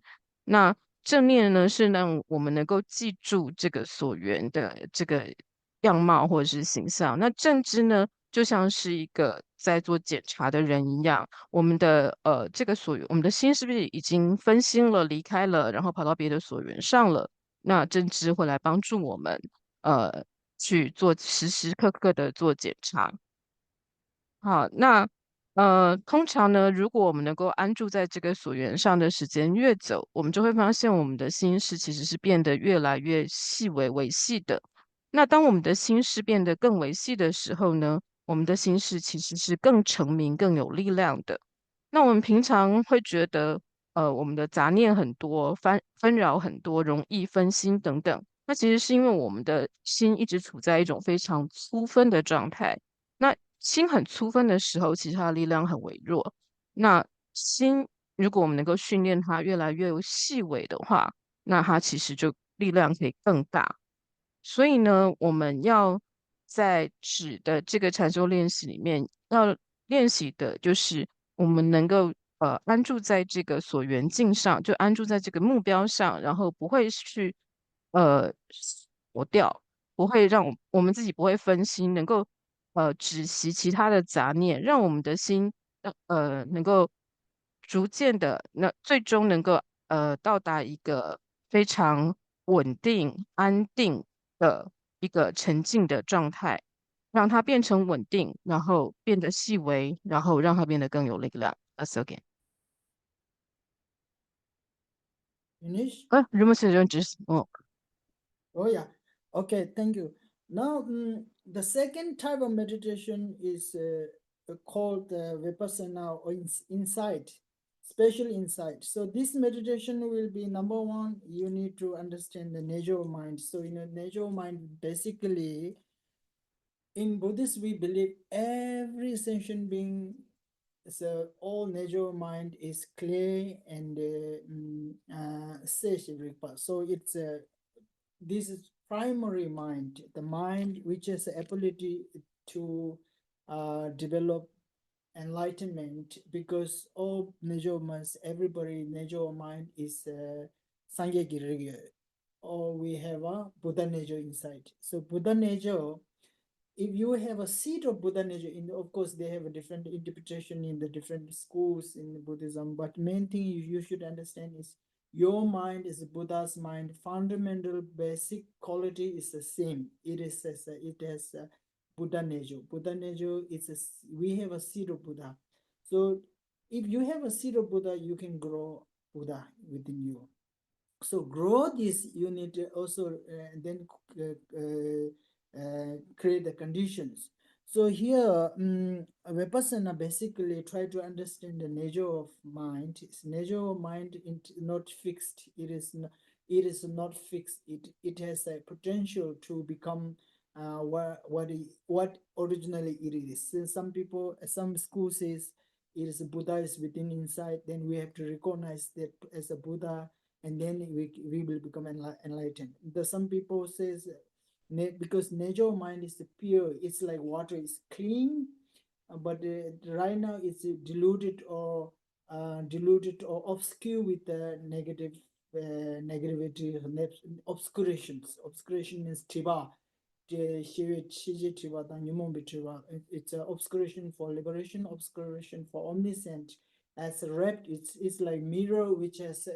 那正念呢，是让我们能够记住这个所缘的这个样貌或者是形象。那正知呢，就像是一个在做检查的人一样，我们的这个所缘，我们的心是不是已经分心了、离开了，然后跑到别的所缘上了？那正知会来帮助我们，呃，去做时时刻刻的做检查。好，那通常呢，如果我们能够安住在这个所缘上的时间越久，我们就会发现我们的心事其实是变得越来越细微维细的。那当我们的心事变得更维细的时候呢，我们的心事其实是更澄明、更有力量的。那我们平常会觉得，我们的杂念很多，纷扰很多，容易分心等等。那其实是因为我们的心一直处在一种非常粗分的状态。那心很粗分的时候，其实它的力量很微弱。那心如果我们能够训练它越来越细微的话，那它其实就力量可以更大。所以呢，我们要在止的这个禅修练习里面，要练习的就是我们能够安住在这个所缘境上，就安住在这个目标上，然后不会去呃躲掉，不会让我们自己不会分心，能够止息其他的杂念，让我们的心能够逐渐的，那最终能够到达一个非常稳定、安定的一个沉静的状态，让它变成稳定，然后变得细微，然后让它变得更有力量。That's again。Finish? 人们是认知，哦，Oh, yeah. Okay, thank you. Now, the second type of meditation is called Vipassana or insight, special insight. So, this meditation will be number one, you need to understand the nature of mind. So, nature of mind, basically, in Buddhist, we believe every sentient being, so all nature of mind is clear and safe. So, it's this is primary mind, the mind which has the ability to develop enlightenment, because all nature of mind, everybody nature of mind is Sangye Girigya, or we have a Buddha nature inside. So Buddha nature, if you have a seed of Buddha nature, of course they have a different interpretation in the different schools in Buddhism, but main thing you should understand is your mind is Buddha's mind. Fundamental basic quality is the same. It has Buddha nature. Buddha nature we have a seed of Buddha. So if you have a seed of Buddha, you can grow Buddha within you. So grow this unit also, then create the conditions. So here, Vipassana basically try to understand the nature of mind. Its nature of mind is not fixed. It is not fixed. It has a potential to become what originally it is. So some school says it is Buddha is within inside. Then we have to recognize that as a Buddha, and then we will become enlightened. Some people says because nature of mind is pure, it's like water is clean, but right now it's diluted or obscure with negative negativity, obscuration means tiba. It's an obscuration for liberation, obscuration for omniscient. As wrapped, it's like mirror which has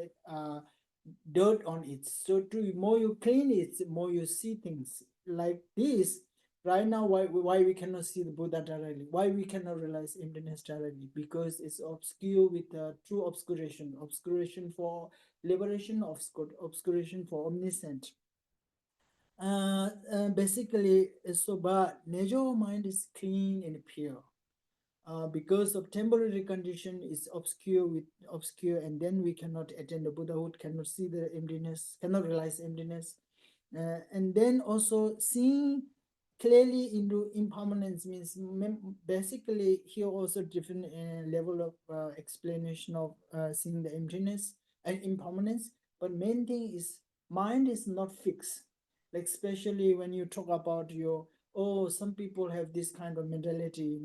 dirt on it. So to more you clean it, more you see things like this. Right now, why we cannot see the Buddha directly? Why we cannot realize emptiness directly? Because it's obscure with true obscuration, obscuration for liberation, obscuration for omniscient. Basically, so but nature of mind is clean and pure. Because of temporary condition is obscure, and then we cannot attain the Buddhahood, cannot see the emptiness, cannot realize emptiness. And then also seeing clearly into impermanence means basically here also different level of explanation of seeing the emptiness and impermanence. But main thing is mind is not fixed. Like especially when you talk about some people have this kind of mentality,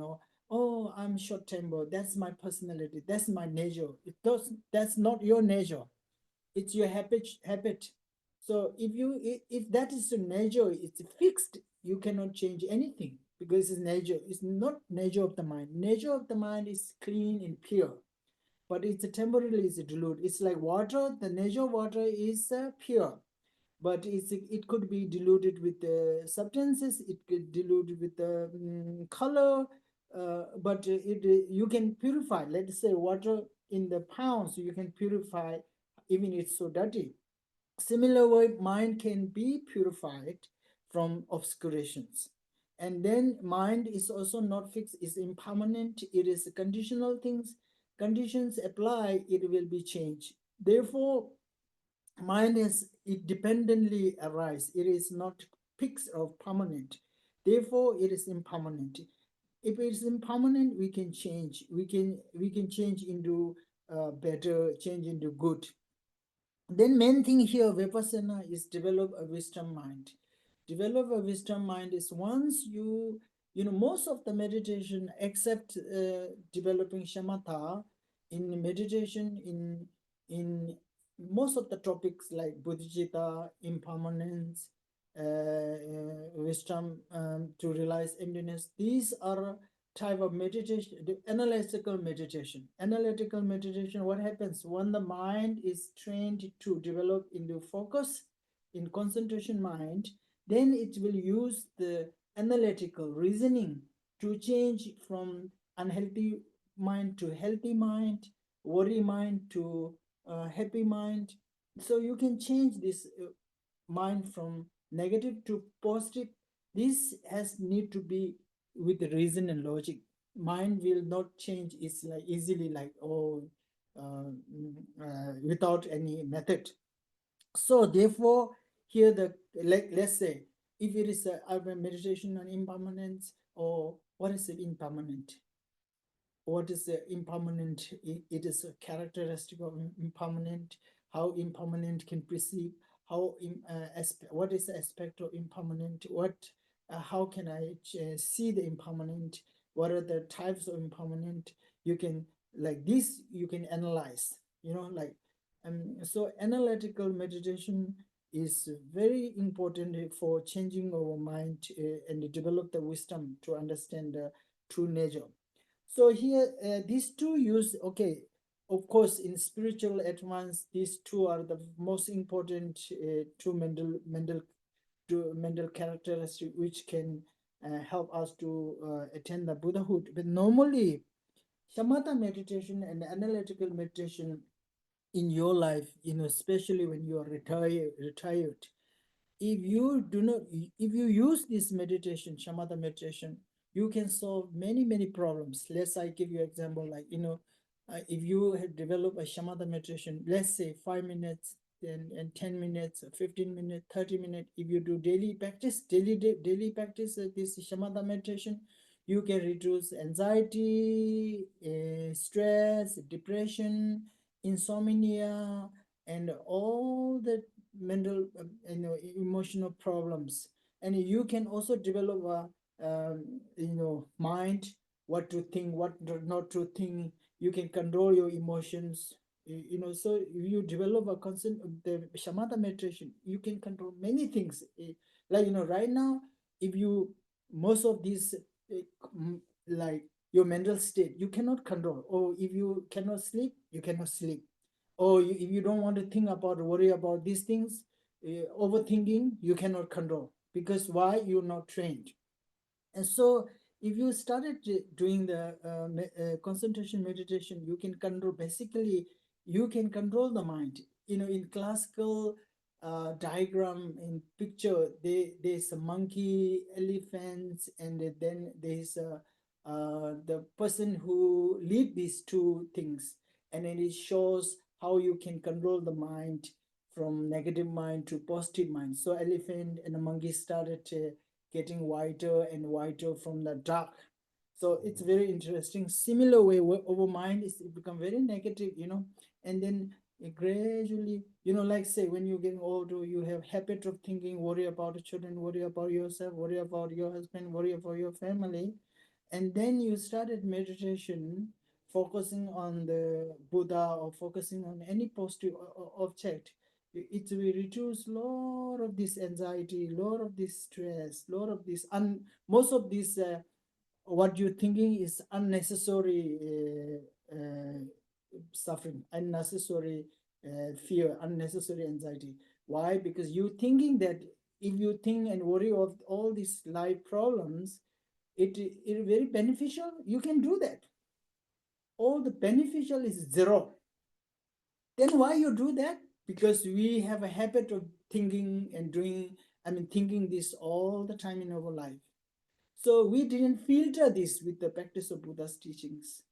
oh, I'm short-tempered, that's my personality, that's my nature. That's not your nature, it's your habit. So if that is the nature, it's fixed, you cannot change anything, because it's nature. It's not nature of the mind. Nature of the mind is clean and pure, but it's temporarily is dilute. It's like water. The nature of water is pure, but it could be diluted with substances, it could diluted with color, but you can purify. Let's say water in the pounds, you can purify even it's so dirty. Similar way, mind can be purified from obscurations. And then mind is also not fixed, is impermanent, it is conditional things. Conditions apply, it will be changed. Therefore, mind is it dependently arise. It is not fixed or permanent. Therefore, it is impermanent. If it is impermanent, we can change. We can change into better, change into good. Then main thing here, Vipassana, is develop a wisdom mind. Develop a wisdom mind is once most of the meditation, except developing shamatha, in meditation, in most of the topics like bodhicitta, impermanence, wisdom, to realize emptiness, these are type of meditation. The analytical meditation. Analytical meditation, what happens when the mind is trained to develop into focus in concentration mind, then it will use the analytical reasoning to change from unhealthy mind to healthy mind, worry mind to happy mind. So you can change this mind from negative to positive. This has need to be with reason and logic. Mind will not change it's like easily, like without any method. So therefore, here let's say if it is a meditation on impermanence, or what is the impermanent? What is the impermanent? It is a characteristic of impermanent. How impermanent can perceive? What is the aspect of impermanent? How can I see the impermanent? What are the types of impermanent? You can like this. You can analyze. So analytical meditation is very important for changing our mind and develop the wisdom to understand the true nature. So here, these two use, okay, of course, in spiritual advance, these two are the most important two mental characteristics which can help us to attain the Buddhahood. But normally, shamatha meditation and analytical meditation in your life, especially when you are retired, if you do not, if you use this meditation, shamatha meditation, you can solve many problems. I give you example, like, if you have developed a shamatha meditation, let's say 5 minutes and 10 minutes, 15 minutes, 30 minutes, if you do daily practice, daily practice this shamatha meditation, you can reduce anxiety, stress, depression, insomnia, and all the mental, emotional problems. And you can also develop mind, what to think, what not to think. You can control your emotions. So if you develop a constant the shamatha meditation, you can control many things. Like, right now, if you most of these like your mental state, you cannot control. Or if you cannot sleep, you cannot sleep. Or if you don't want to think about, worry about these things, overthinking, you cannot control. Because why? You're not trained. And so if you started doing the concentration meditation, you can control, basically, you can control the mind. In classical diagram, in picture, there's a monkey, elephants, and then there's the person who lead these two things. And then it shows how you can control the mind from negative mind to positive mind. So elephant and the monkey started getting whiter and whiter from the dark. So it's very interesting. Similar way, our mind is become very negative, and then it gradually, like say when you're getting older, you have habit of thinking, worry about the children, worry about yourself, worry about your husband, worry about your family. And then you started meditation, focusing on the Buddha or focusing on any positive object. It will reduce lot of this anxiety, lot of this stress, lot of this, most of this what you're thinking is unnecessary suffering, unnecessary fear, unnecessary anxiety. Why? Because you're thinking that if you think and worry of all these life problems, it is very beneficial. You can do that. All the beneficial is zero. Then why you do that? Because we have a habit of thinking and doing, thinking this all the time in our life. So we didn't filter this with the practice of Buddha's teachings.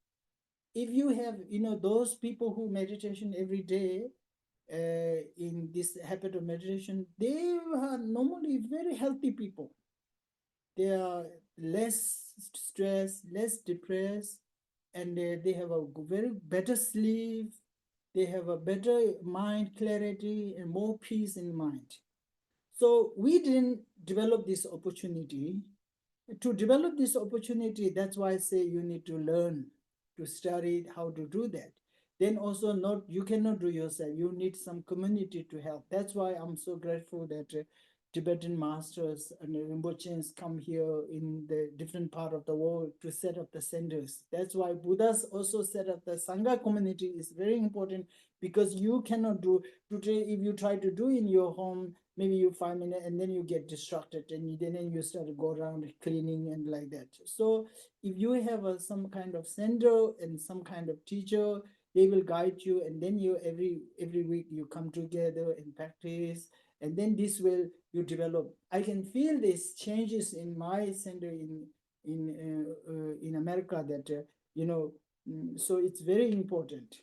If you have, those people who meditation every day, in this habit of meditation, they are normally very healthy people. They are less stressed, less depressed, and they have a very better sleep. They have a better mind clarity and more peace in mind. So we didn't develop this opportunity. To develop this opportunity, that's why I say you need to learn, to study how to do that. Then also, you cannot do yourself. You need some community to help. That's why I'm so grateful that Tibetan masters and Rinpoches come here in the different part of the world to set up the centers. That's why Buddhas also set up the Sangha community. Is very important, because you cannot do today. If you try to do in your home, maybe you 5 minutes and then you get distracted, and then you start to go around cleaning and like that. So if you have some kind of center and some kind of teacher, they will guide you, and then you every week you come together and practice, and then this will you develop. I can feel these changes in my center in America, that so it's very important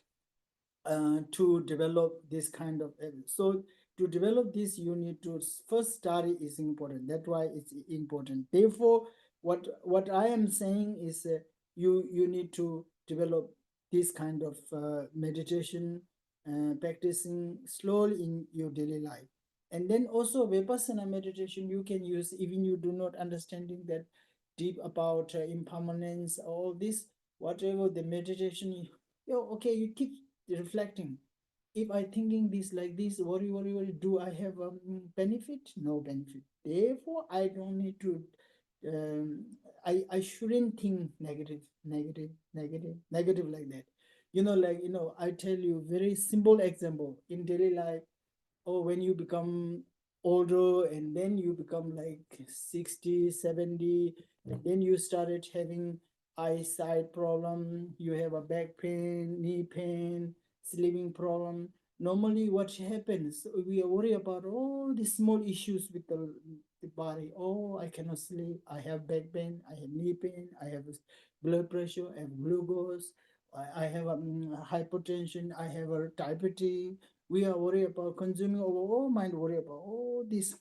to develop this kind of. So to develop this, you need to first study is important. That's why it's important. Therefore, what I am saying is you need to develop this kind of meditation, practicing slowly in your daily life. And then also Vipassana meditation you can use even you do not understanding that deep about impermanence, all this, whatever the meditation, okay, you keep reflecting. If I thinking this like this, worry, do I have a benefit? No benefit. Therefore, I don't need to. I shouldn't think negative like that. I tell you very simple example in daily life. Or when you become older and then you become like 60, 70, and then you started having eyesight problem, you have a back pain, knee pain, sleeping problem. Normally what happens, we are worried about all the small issues with the body. Oh, I cannot sleep, I have back pain, I have knee pain, I have blood pressure, I have glucose, I have hypertension, I have a diabetes. We are worried about consuming our whole mind, worry about all this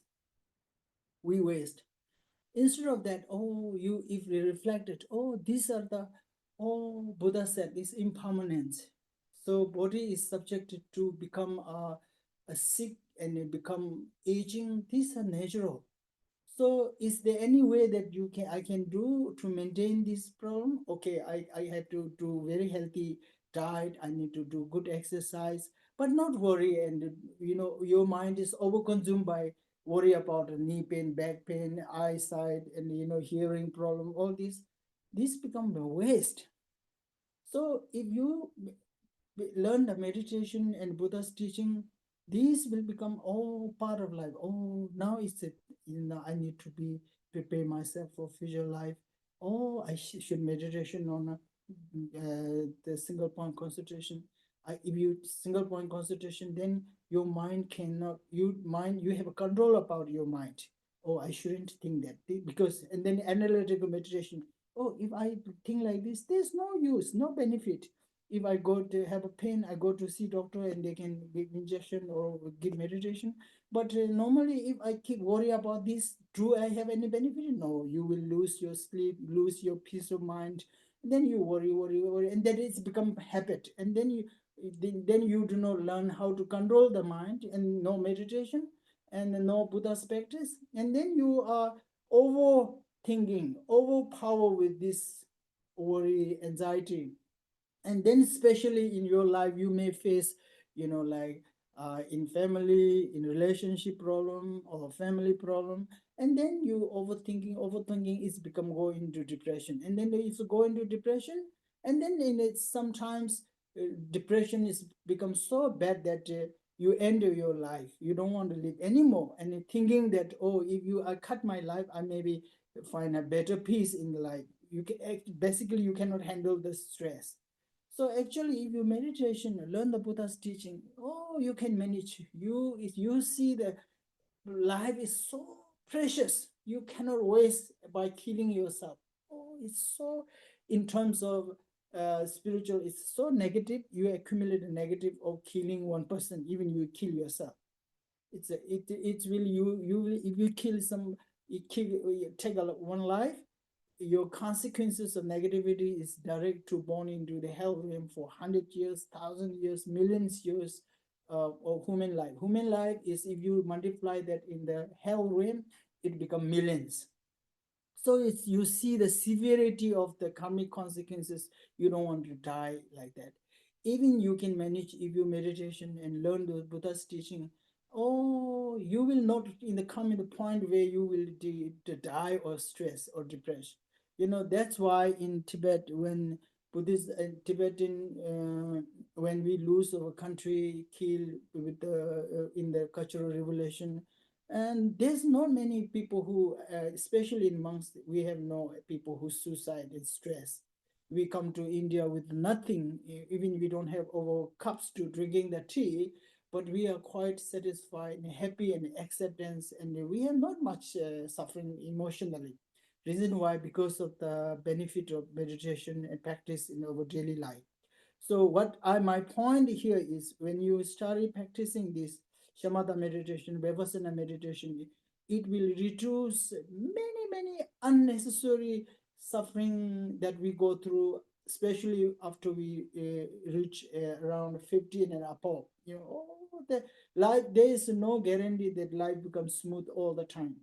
we waste. Instead of that, oh, you if we reflected, oh, these are the, oh, Buddha said this impermanence. So body is subjected to become a sick and it become aging. These are natural. So is there any way that I can do to maintain this problem? Okay, I have to do very healthy diet. I need to do good exercise, but not worry. And your mind is overconsumed by worry about knee pain, back pain, eyesight, and hearing problem. All this become a waste. So if you learn the meditation and Buddha's teaching, these will become all part of life. Oh, now it's it. I need to prepare myself for future life. Oh, I should meditation on the single point concentration. If you single point concentration, then your mind cannot. You have a control about your mind. Oh, I shouldn't think that because, and then analytical meditation. Oh, if I think like this, there's no use, no benefit. If I go to have a pain, I go to see doctor and they can give injection or give meditation. But normally, if I keep worry about this, do I have any benefit? No, you will lose your sleep, lose your peace of mind. Then you worry, and then it's become habit. And then you do not learn how to control the mind and no meditation and no Buddha's practice. And then you are overthinking, overpower with this worry, anxiety. And then especially in your life you may face like in family, in relationship problem or family problem, and then you overthinking is become go into depression. And then if you go into depression, and then in it sometimes depression is become so bad that you end your life, you don't want to live anymore, and you're thinking that, oh, if I cut my life, I maybe find a better peace in life. You can basically you cannot handle the stress. So actually, if you meditation, learn the Buddha's teaching, oh, you can manage. If you see that life is so precious, you cannot waste by killing yourself. Oh, it's so, in terms of spiritual, it's so negative. You accumulate a negative of killing one person, even you kill yourself. It will you will, if you kill some, you take one life, your consequences of negativity is direct to born into the hell realm for 100 years, 1,000 years, millions years of human life. Human life is, if you multiply that in the hell realm, it become millions. So it's, you see the severity of the karmic consequences. You don't want to die like that. Even you can manage if you meditation and learn the Buddha's teaching. Oh, you will not come in the point where you will die or stress or depressed. That's why in Tibet, when Buddhist Tibetan, when we lose our country, killed with the in the cultural revolution, and there's not many people who, especially in monks, we have no people who suicide and stress. We come to India with nothing, even we don't have our cups to drinking the tea, but we are quite satisfied and happy and acceptance, and we have not much suffering emotionally. Reason why? Because of the benefit of meditation and practice in our daily life. So my point here is, when you start practicing this shamatha meditation, vipassana meditation, it will reduce many unnecessary suffering that we go through, especially after we reach around 50 and above. The life, there is no guarantee that life becomes smooth all the time.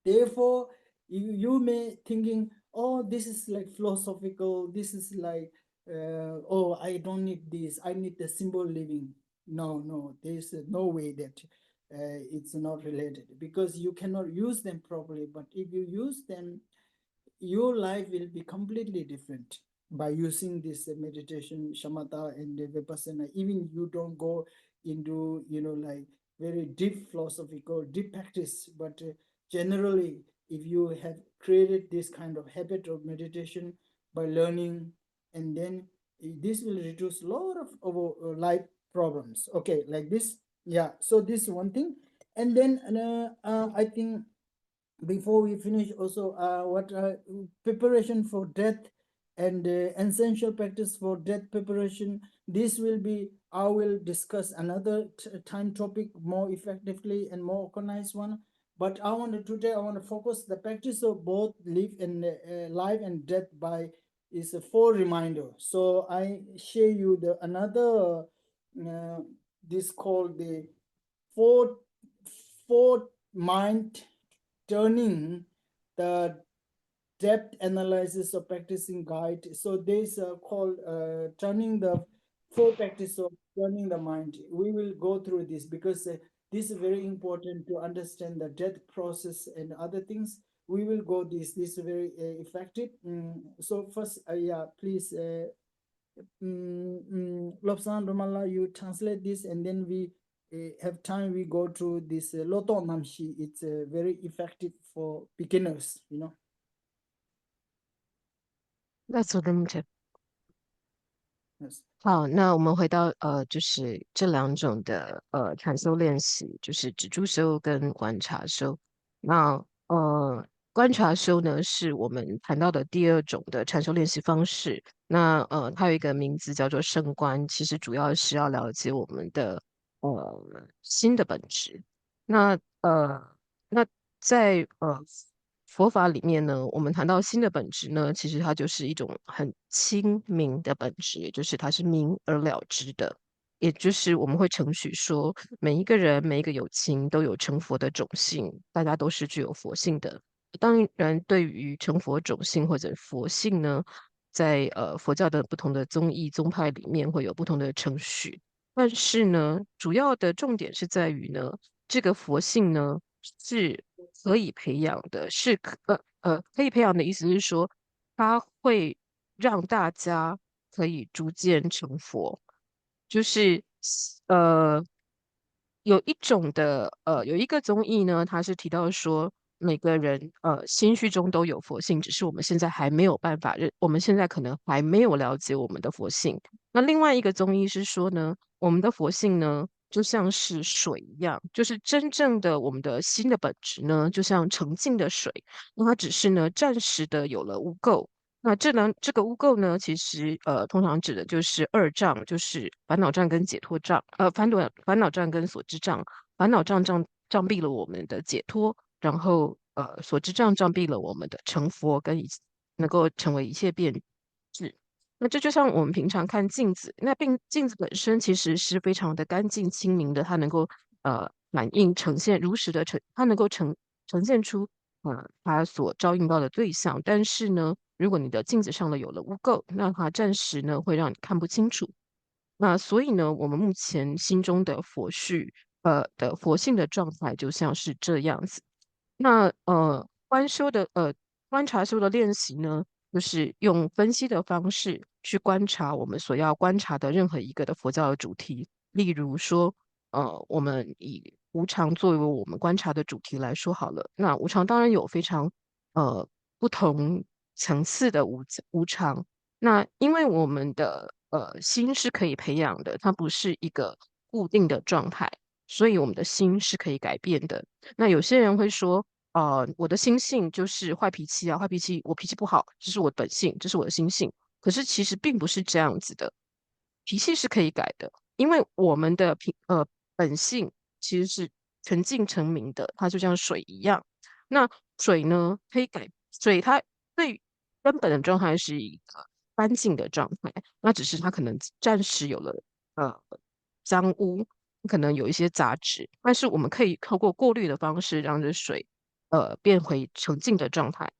Therefore, you may thinking, oh, this is like philosophical, this is like, oh, I don't need this, I need the simple living. No, there's no way that it's not related, because you cannot use them properly. But if you use them, your life will be completely different by using this meditation, shamatha, and vipassana. Even you don't go into, like very deep philosophical, deep practice, but generally, if you have created this kind of habit of meditation by learning, and then this will reduce a lot of our life problems. Okay, like this. Yeah, so this is one thing. And then I think before we finish also what preparation for death and essential practice for death preparation, this will be, I will discuss another time topic more effectively and more organized one. But today I want to focus the practice of both life and death by is a four reminder. So I share you the another this called the four mind turning the depth analysis of practicing guide. So this called turning the four practice of turning the mind. We will go through this because this is very important to understand the death process and other things. We will go this is very effective. So first, yeah, please, Lobsan Romala, you translate this, and then we have time. We go through this Loto Namshi. It's very effective for beginners, you know. That's limited. Yes. 好，那我们回到就是这两种的禅修练习，就是止住修跟观察修。那观察修呢，是我们谈到的第二种的禅修练习方式。那它有一个名字叫做升观，其实主要是要了解我们的心的本质。那在佛法里面呢，我们谈到心的本质呢，其实它就是一种很清明的本质，也就是它是明而了之的，也就是我们会承许说，每一个人每一个有情都有成佛的种性，大家都是具有佛性的。当然，对于成佛种性或者佛性呢，在佛教的不同的宗义宗派里面会有不同的程序，但是呢，主要的重点是在于呢，这个佛性呢是可以培养的，可以培养的意思是说，它会让大家可以逐渐成佛，就是呃有一个综艺呢，它是提到说，每个人心虚中都有佛性，只是我们现在还没有办法我们现在可能还没有了解我们的佛性。那另外一个综艺是说呢，我们的佛性呢，就像是水一样，就是真正的我们的心的本质呢，就像澄净的水，那它只是呢暂时的有了污垢。那这个污垢呢，其实通常指的就是二障，就是烦恼障跟解脱障，烦恼障跟所知障，烦恼障蔽了我们的解脱，然后所知障蔽了我们的成佛跟能够成为一切变质。那这就像我们平常看镜子，那镜子本身其实是非常的干净清明的，它能够反映呈现如实的它能够呈现出它所照应到的对象。但是呢，如果你的镜子上呢有了污垢，那它暂时呢会让你看不清楚。那所以呢，我们目前心中的佛性的状态就像是这样子。那观察修的练习呢，就是用分析的方式去观察我们所要观察的任何一个的佛教的主题。例如说，我们以无常作为我们观察的主题来说好了。那无常当然有非常呃不同层次的无常。那因为我们的心是可以培养的，它不是一个固定的状态，所以我们的心是可以改变的。那有些人会说，我的心性就是坏脾气啊，坏脾气，我脾气不好，这是我的本性，这是我的心性。可是其实并不是这样子的，脾气是可以改的，因为我们的本性其实是纯净成明的，它就像水一样。那水呢，可以水它最根本的状态是一个干净的状态，那只是它可能暂时有了呃脏污，可能有一些杂质，但是我们可以透过过滤的方式，让这水变回纯净的状态。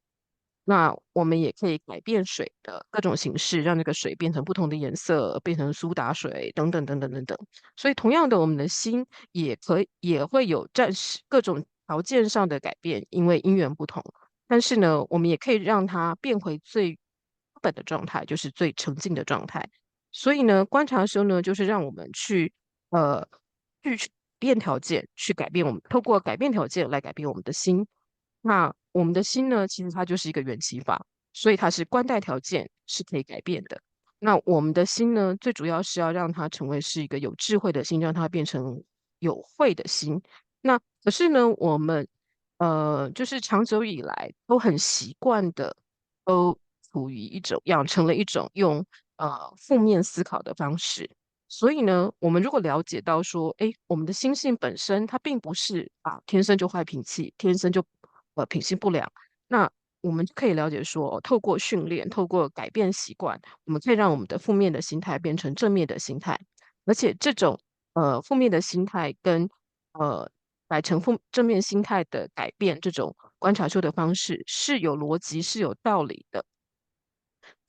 那我们也可以改变水的各种形式，让这个水变成不同的颜色，变成苏打水等等等等等等。所以，同样的，我们的心也会有暂时各种条件上的改变，因为因缘不同。但是呢，我们也可以让它变回最本的状态，就是最澄净的状态。所以呢，观察的时候呢，就是让我们呃去变条件，去改变我们，透过改变条件来改变我们的心。那我们的心呢，其实它就是一个缘起法，所以它是观待条件是可以改变的。那我们的心呢，最主要是要让它成为是一个有智慧的心，让它变成有慧的心。那可是呢，我们就是长久以来都很习惯的，都处于一种养成了一种用负面思考的方式。所以呢，我们如果了解到说，哎，我们的心性本身它并不是天生就坏脾气，天生就品性不良，那我们就可以了解说，透过训练，透过改变习惯，我们可以让我们的负面的心态变成正面的心态，而且这种负面的心态跟呃改成正面心态的改变，这种观察修的方式是有逻辑、是有道理的。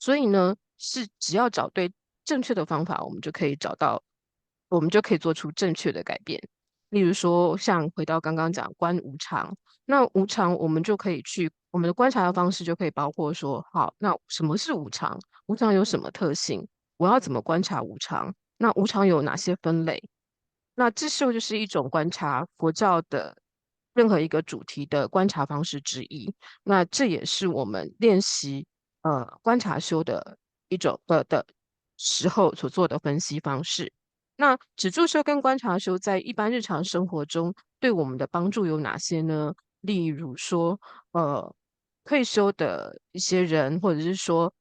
所以呢，只要找对正确的方法，我们就可以做出正确的改变。例如说，像回到刚刚讲观无常，那无常我们就可以我们的观察的方式就可以包括说，好，那什么是无常？无常有什么特性？我要怎么观察无常？那无常有哪些分类？那这就是一种观察佛教的任何一个主题的观察方式之一。那这也是我们练习观察修的一种的时候所做的分析方式。那止住修跟观察修在一般日常生活中对我们的帮助有哪些呢？例如说，退休的一些人，或者是说，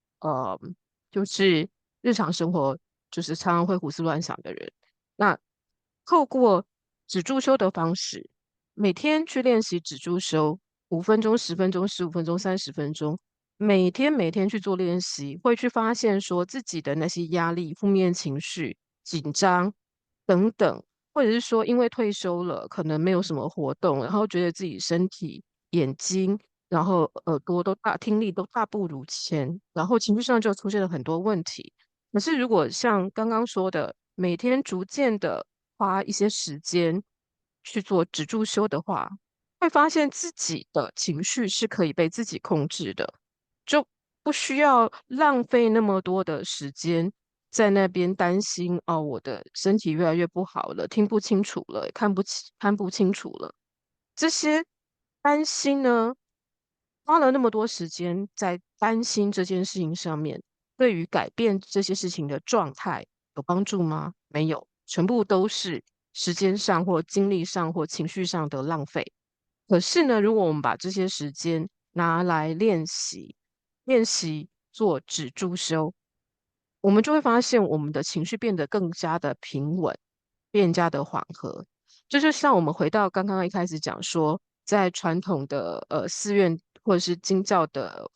就是日常生活就是常常会胡思乱想的人。那透过止住修的方式，每天去练习止住修5分钟、10分钟、15分钟、30分钟，每天去做练习，会去发现说自己的那些压力、负面情绪、紧张等等，或者是说因为退休了，可能没有什么活动，然后觉得自己身体、眼睛，然后耳朵听力都大不如前，然后情绪上就出现了很多问题。可是如果像刚刚说的，每天逐渐的花一些时间去做止住修的话，会发现自己的情绪是可以被自己控制的，就不需要浪费那么多的时间在那边担心哦，我的身体越来越不好了，听不清楚了，看不清楚了。这些担心呢，花了那么多时间在担心这件事情上面，对于改变这些事情的状态有帮助吗？没有，全部都是时间上或精力上或情绪上的浪费。可是呢，如果我们把这些时间拿来练习做止住修，我们就会发现我们的情绪变得更加的平稳，变加的缓和。这就像我们回到刚刚一开始讲说，在传统的寺院或者是经教的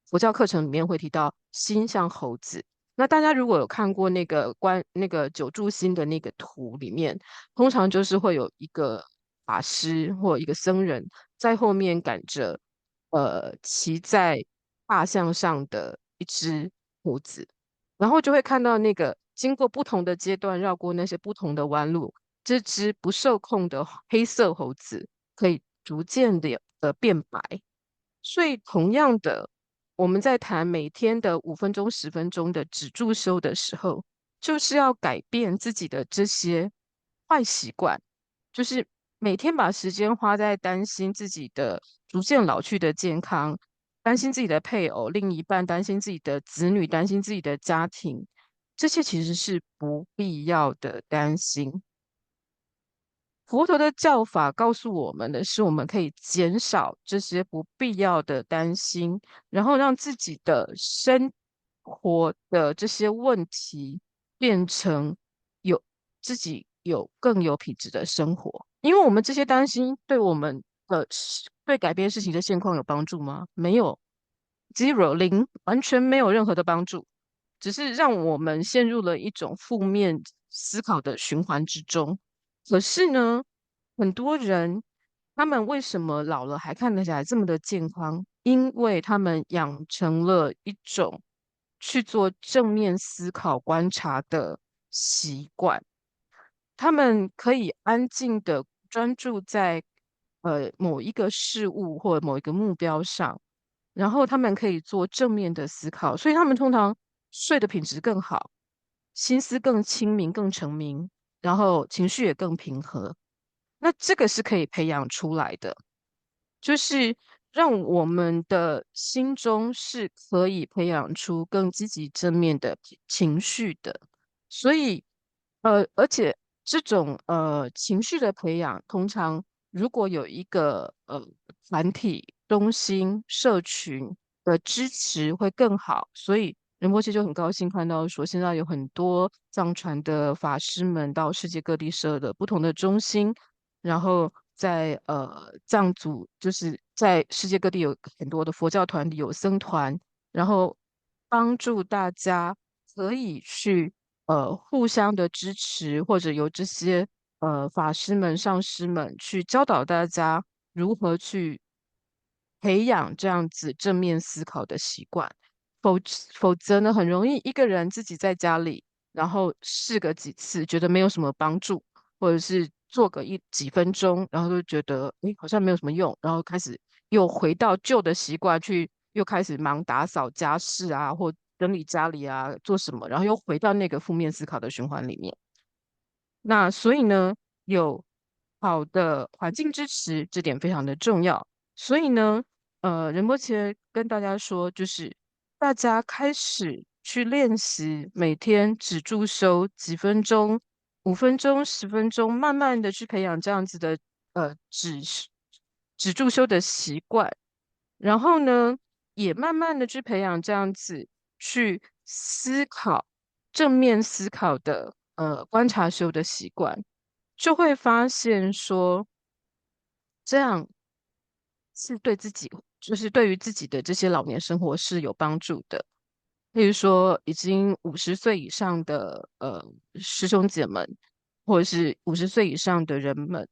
佛教课程里面会提到心像猴子。那大家如果有看过那个九柱心的那个图里面，通常就是会有一个法师或一个僧人在后面赶着骑在大象上的一只猴子。然后就会看到那个经过不同的阶段，绕过那些不同的弯路，这只不受控的黑色猴子可以逐渐的变白。所以同样的，我们在谈每天的5分钟、10分钟的止住修的时候，就是要改变自己的这些坏习惯，就是每天把时间花在担心自己的逐渐老去的健康，担心自己的配偶、另一半，担心自己的子女，担心自己的家庭，这些其实是不必要的担心。佛陀的教法告诉我们的是，我们可以减少这些不必要的担心，然后让自己的生活的这些问题变成有自己更有品质的生活。因为我们这些担心对我们对改变事情的现况有帮助吗？没有，zero 零，完全没有任何的帮助，只是让我们陷入了一种负面思考的循环之中。可是呢，很多人他们为什么老了还看得起来这么的健康？因为他们养成了一种去做正面思考、观察的习惯。他们可以安静的专注在某一个事物或某一个目标上，然后他们可以做正面的思考，所以他们通常睡的品质更好，心思更清明、更澄明，然后情绪也更平和。那这个是可以培养出来的。就是让我们的心中是可以培养出更积极正面的情绪的。所以而且这种情绪的培养，通常如果有一个团体、中心、社群的支持会更好。所以仁波切就很高兴看到说，现在有很多藏传的法师们到世界各地设了不同的中心，然后在藏族就是在世界各地有很多的佛教团体、有僧团，然后帮助大家可以去互相的支持，或者由这些法师们、上师们去教导大家如何去培养这样子正面思考的习惯。否则呢，很容易一个人自己在家里，然后试个几次，觉得没有什么帮助，或者是做个几分钟，然后就觉得诶好像没有什么用，然后开始又回到旧的习惯去，又开始忙打扫家事啊，或整理家里啊，做什么，然后又回到那个负面思考的循环里面。那所以呢，有好的环境支持，这点非常的重要。所以呢，仁波切跟大家说，就是大家开始去练习，每天只住修几分钟、5分钟、10分钟，慢慢的去培养这样子的只住修的习惯。然后呢，也慢慢的去培养这样子去思考、正面思考的观察修的习惯，就会发现说，这样是对自己，就是对于自己的这些老年生活是有帮助的。例如说，已经50岁以上的师兄姐们，或者是50岁以上的人们，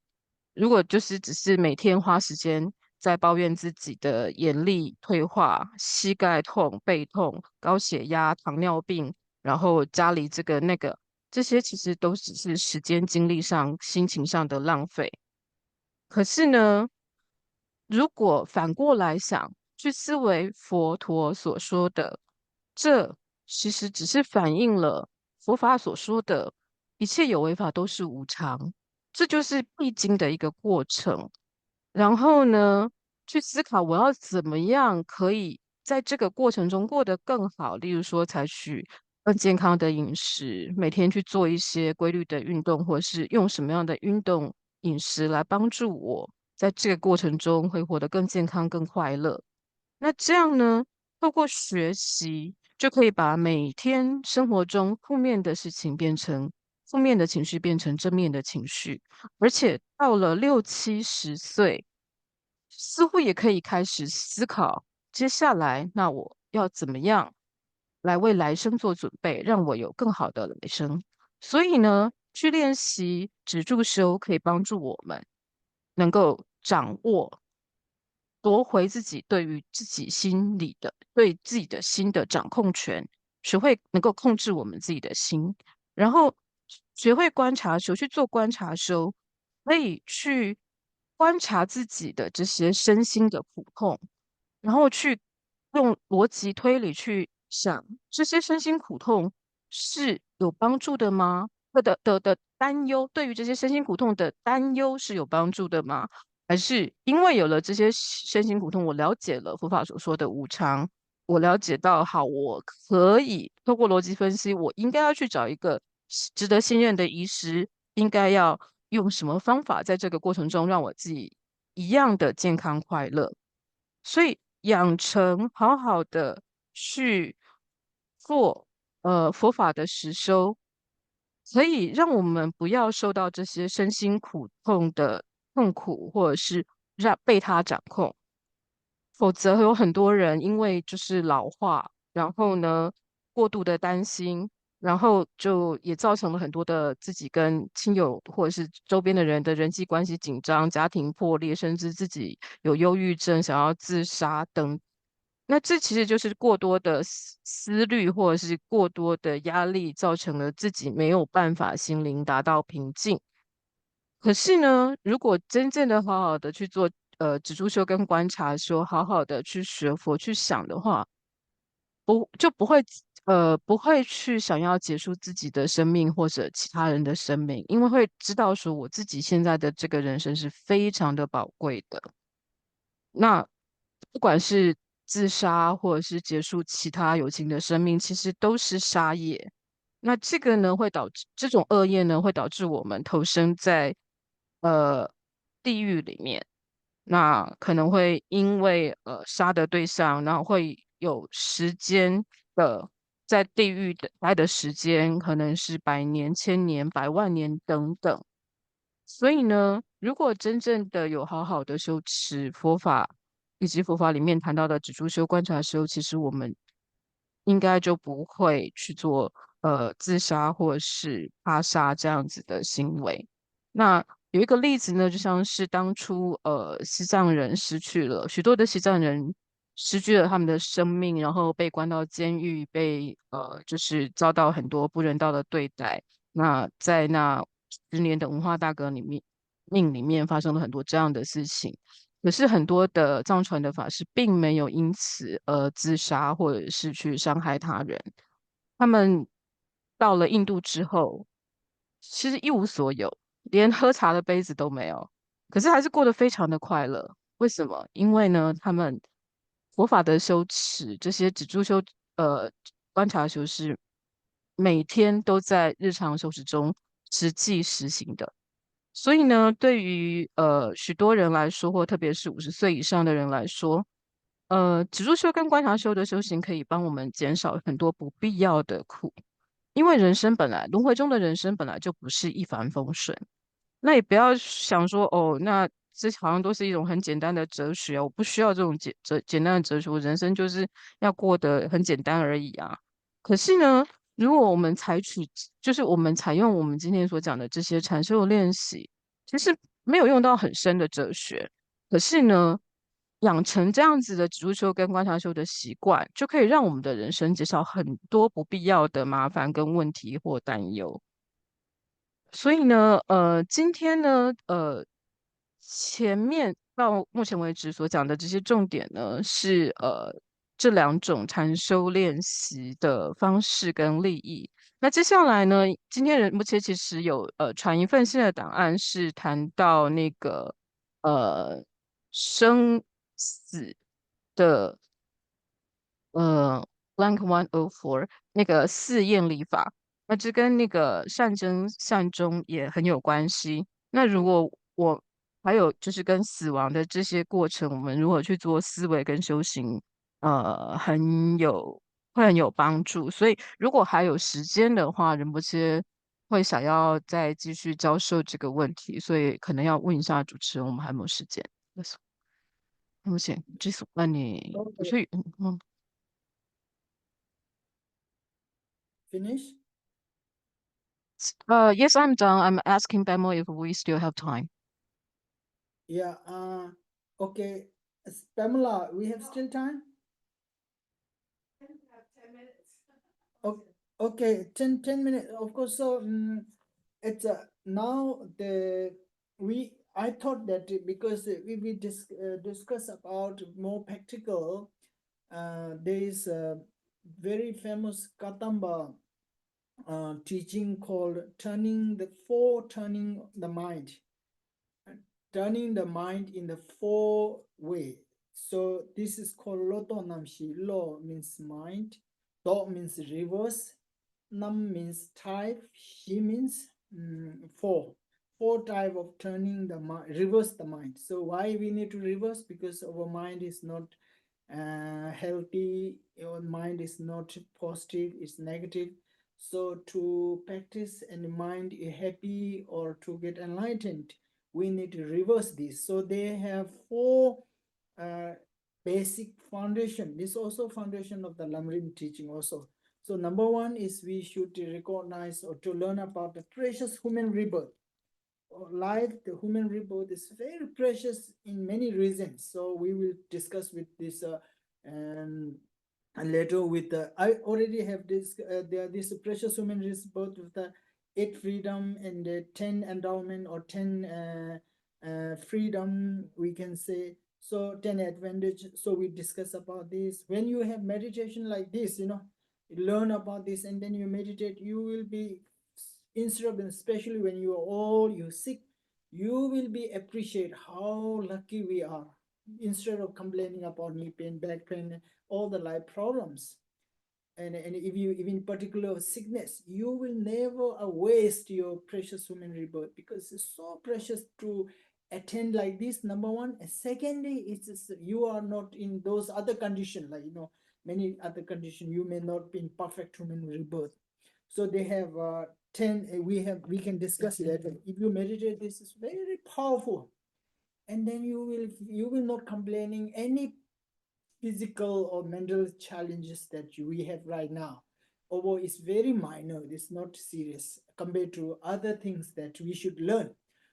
如果就是只是每天花时间在抱怨自己的眼力退化、膝盖痛、背痛、高血压、糖尿病，然后家里这个那个，这些其实都只是时间、精力上、心情上的浪费。可是呢，如果反过来想，去思维佛陀所说的，这其实只是反映了佛法所说的一切有为法都是无常，这就是必经的一个过程。然后呢，去思考我要怎么样可以在这个过程中过得更好，例如说采取更健康的饮食，每天去做一些规律的运动，或是用什么样的运动饮食来帮助我在这个过程中会活得更健康、更快乐。那这样呢，透过学习就可以把每天生活中负面的事情变成负面的情绪，变成正面的情绪。而且到了60、70岁，似乎也可以开始思考，接下来那我要怎么样来为来生做准备，让我有更好的来生。所以呢，去练习止住修，可以帮助我们能够掌握、夺回自己对于自己心里的、对自己的心的掌控权，学会能够控制我们自己的心，然后学会观察修，去做观察修，可以去观察自己的这些身心的苦痛，然后去用逻辑推理去想，这些身心苦痛是有帮助的吗？的担忧，对于这些身心苦痛的担忧是有帮助的吗？还是因为有了这些身心苦痛，我了解了佛法所说的无常，我了解到好，我可以透过逻辑分析，我应该要去找一个值得信任的医师，应该要用什么方法在这个过程中让我自己一样的健康快乐。所以养成好好的去做佛法的实修，可以让我们不要受到这些身心苦痛的痛苦，或者是让被他掌控。否则有很多人因为就是老化，然后呢过度的担心，然后就也造成了很多的自己跟亲友或者是周边的人的人际关系紧张、家庭破裂，甚至自己有忧郁症、想要自杀等。那这其实就是过多的思虑，或者是过多的压力，造成了自己没有办法心灵达到平静。可是呢，如果真正的好好的去做止住修跟观察说，好好的去学佛去想的话，不会去想要结束自己的生命或者其他人的生命，因为会知道说我自己现在的这个人生是非常的宝贵的。那不管是自杀或者是结束其他有情的生命，其实都是杀业。那这个呢，会导致这种恶业呢，会导致我们投生在呃地狱里面。那可能会因为杀的对象，然后会有时间的在地狱的待的时间，可能是100年、1000年、100万年等等。所以呢，如果真正的有好好的修持佛法，以及佛法里面谈到的止住修观察修，其实我们应该就不会去做自杀或是他杀这样子的行为。那有一个例子呢，就像是当初西藏人失去了许多的西藏人失去了他们的生命，然后被关到监狱，被就是遭到很多不人道的对待。那在那10年的文化大革命里面发生了很多这样的事情。可是很多的藏传的法师并没有因此而自杀或者是去伤害他人。他们到了印度之后，其实一无所有，连喝茶的杯子都没有，可是还是过得非常的快乐。为什么？因为呢，他们佛法的修持，这些止住修、观察修是每天都在日常修持中实际实行的。所以呢，对于许多人来说，或特别是50岁以上的人来说，止住修跟观察修的修行可以帮我们减少很多不必要的苦，因为人生本来轮回中的人生本来就不是一帆风顺。那也不要想说哦，那这好像都是一种很简单的哲学，我不需要这种简单的哲学，我人生就是要过得很简单而已啊。可是呢，如果我们就是我们采用我们今天所讲的这些禅修的练习，其实没有用到很深的哲学，可是呢，养成这样子的植物修跟观察修的习惯，就可以让我们的人生减少很多不必要的麻烦跟问题或担忧。所以呢，今天呢，前面到目前为止所讲的这些重点呢，是这2种禅修练习的方式跟利益。那接下来呢，今天仁波切其实有传一份新的档案，是谈到那个呃生死的blank 104那个四验理法。那这跟那个善真善终也很有关系。那如果我还有就是跟死亡的这些过程，我们如何去做思维跟修行，会很有帮助。所以如果还有时间的话，仁波切会想要再继续教授这个问题，所以可能要问一下主持人，我们还有没有时间？目前这是问你，我 Okay, 去，finish? Yes, I'm done. I'm asking Bemo if we still have time. Yeah, okay. Pamela, we have still time? Okay, okay, 10 minutes, of course. So, it's now I thought that because we discuss about more practical, there is a very famous Katamba teaching called turning the mind, turning the mind in the 4 way. So this is called Loto Namshi. Lo means mind, Do means reverse, Nam means type, Shi means 4. 4 type of turning the mind, reverse the mind. So why we need to reverse? Because our mind is not healthy, your mind is not positive, it's negative. So to practice and mind happy or to get enlightened, we need to reverse this. So they have 4 uh, basic foundation. This is also foundation of the Lamrim teaching also. So number 1 is we should recognize or to learn about the precious human rebirth. Life, the human rebirth is very precious in many reasons. So we will discuss with this and later with I already have this this precious human rebirth with the 8 freedom and 10 endowment or 10 freedom, we can say. So 10 advantage. So we discuss about this. When you have meditation like this, you learn about this and then you meditate, you will be, instead of, especially when you are old, you sick, you will be appreciate how lucky we are. instead of complaining about knee pain, back pain, all the life problems, and if you even particular sickness, you will never waste your precious human rebirth, because it's so precious to attend like this, number one. And secondly, it's just, you are not in those other conditions, like many other conditions, you may not be in perfect human rebirth. So they have 10, we can discuss that. If you meditate, this is very powerful, and then you will not complaining any physical or mental challenges that we have right now. Although it's very minor, it's not serious compared to other things that we should learn.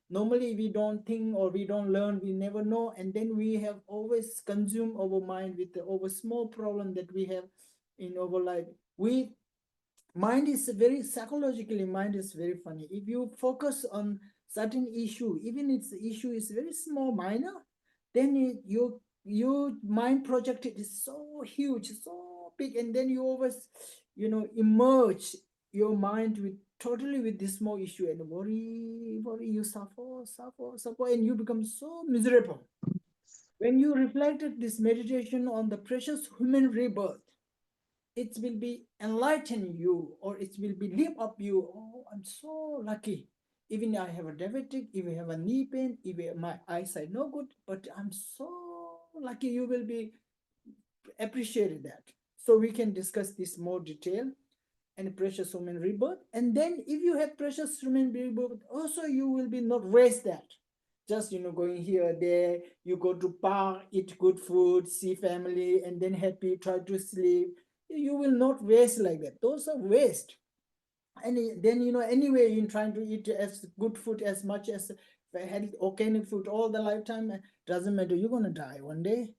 Normally we don't think or we don't learn, we never know, and then we have always consumed our mind with the over small problem that we have in our life. Mind is very psychologically, mind is very funny. If you focus on certain issue, even if the issue is very small, minor, then your mind projected is so huge, so big, and then you always emerge your mind with totally with this small issue, and worry, you suffer, and you become so miserable. When you reflected this meditation on the precious human rebirth, it will be enlighten you, or it will be lift up you. Oh, I'm so lucky. Even I have a diabetic, if I have a knee pain, if my eyesight no good, but I'm so lucky. You will be appreciated that. So we can discuss this more detail and precious human rebirth. And then if you have precious human rebirth, also you will be not waste that. Just going here, there, you go to park, eat good food, see family, and then happy, try to sleep. You will not waste like that. Those are waste. And then anyway, you're trying to eat as good food as much as healthy organic food all the lifetime, doesn't matter, you're going to die one day.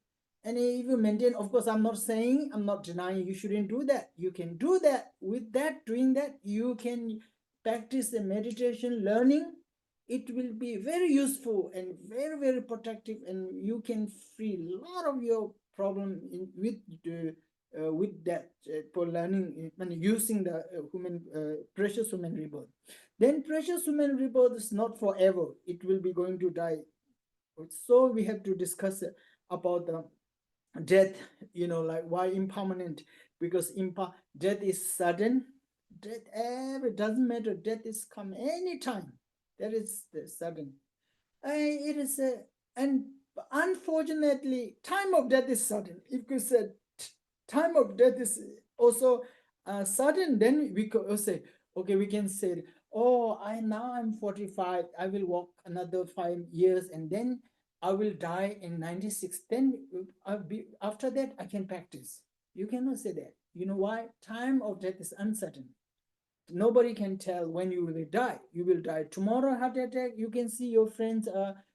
And if you maintain, of course, I'm not saying, I'm not denying you shouldn't do that. You can do that. With that, doing that, you can practice the meditation, learning. It will be very useful and very, very protective, and you can free a lot of your problem with that for learning and using the precious human rebirth. Then precious human rebirth is not forever. It will be going to die. So we have to discuss about the death, like why impermanent? Because death is sudden. Death it doesn't matter. Death is come anytime. That is the sudden. It is and unfortunately, time of death is sudden. If you said time of death is also sudden, then we could say, okay, we can say, oh, I'm 45, I will walk another 5 years, and then I will die in 96. Then after that, I can practice. You cannot say that. You know why? Time of death is uncertain. Nobody can tell when you will die. You will die tomorrow, heart attack. You can see your friends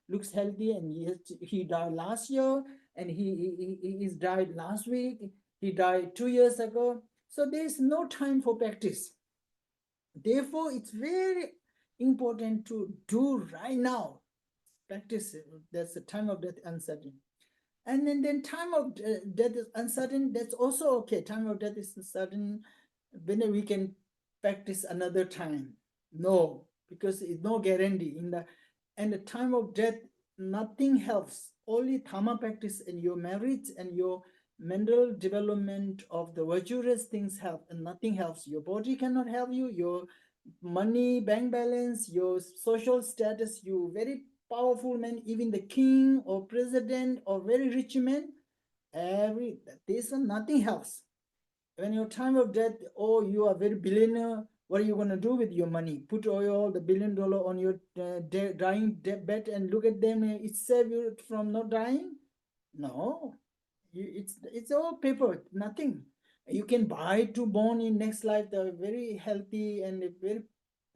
looks healthy, and he died last year, and he died last week. He died 2 years ago. So there is no time for practice. Therefore, it's very important to do right now. Practice. That's the time of death uncertain. And then time of death is uncertain. That's also okay. Time of death is uncertain. When we can practice another time? No, because it's no guarantee. And the time of death, nothing helps. Only Dhamma practice and your marriage and your mental development of the virtuous things help, and nothing helps. Your body cannot help you. Your money, bank balance, your social status, you very powerful man, even the king or president or very rich man, this one nothing helps. When your time of death, oh, you are very billionaire, what are you going to do with your money? Put all the $1 billion on your dying bed and look at them, it save you from not dying? No, it's all paper, nothing. You can buy to born in next life the very healthy and a very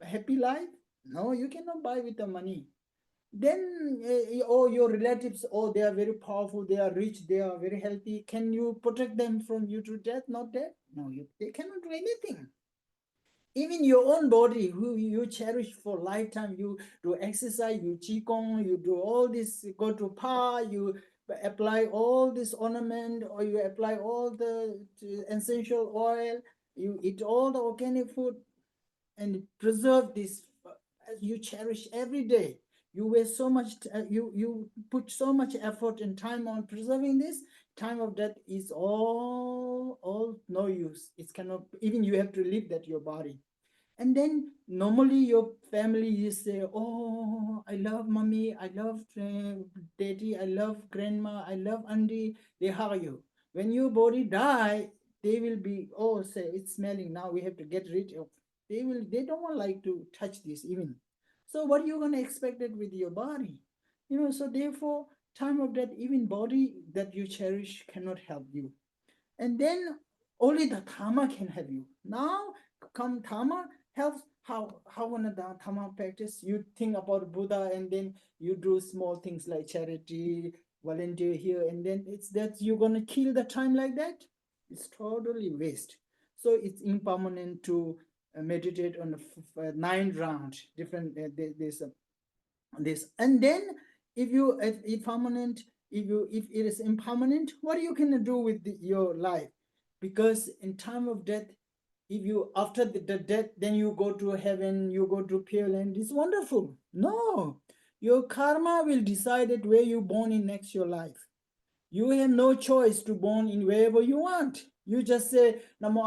happy life. No, you cannot buy with the money. Then oh, your relatives, oh, they are very powerful, they are rich, they are very healthy, can you protect them from you to death? Not death. No, they cannot do anything. Even your own body, who you cherish for lifetime, you do exercise, you qigong, you do all this, go to pa, you apply all this ornament, or you apply all the essential oil, you eat all the organic food, and preserve this, you cherish every day. You waste so much, you put so much effort and time on preserving this. Time of death is all no use. It cannot, even you have to leave that your body. And then normally your family, you say, oh, I love mommy, I love daddy, I love grandma, I love auntie. They hug you. When your body die, they will be, oh, say it's smelling now, we have to get rid of. They don't want like to touch this even. So what are you going to expect it with your body? So therefore, time of death, even body that you cherish cannot help you. And then only the Dharma can help you. Now come Dharma helps. How wanna the Dharma practice? You think about Buddha and then you do small things like charity, volunteer here, and then it's that you're gonna kill the time like that. It's totally waste. So it's impermanent to meditate on the 9 round different this. And then if permanent, if it is impermanent, what you can do with your life? Because in time of death, if you after the death, then you go to heaven, you go to pure land, it's wonderful. No, your karma will decide it where you born in next your life. You have no choice to born in wherever you want. You just say Namo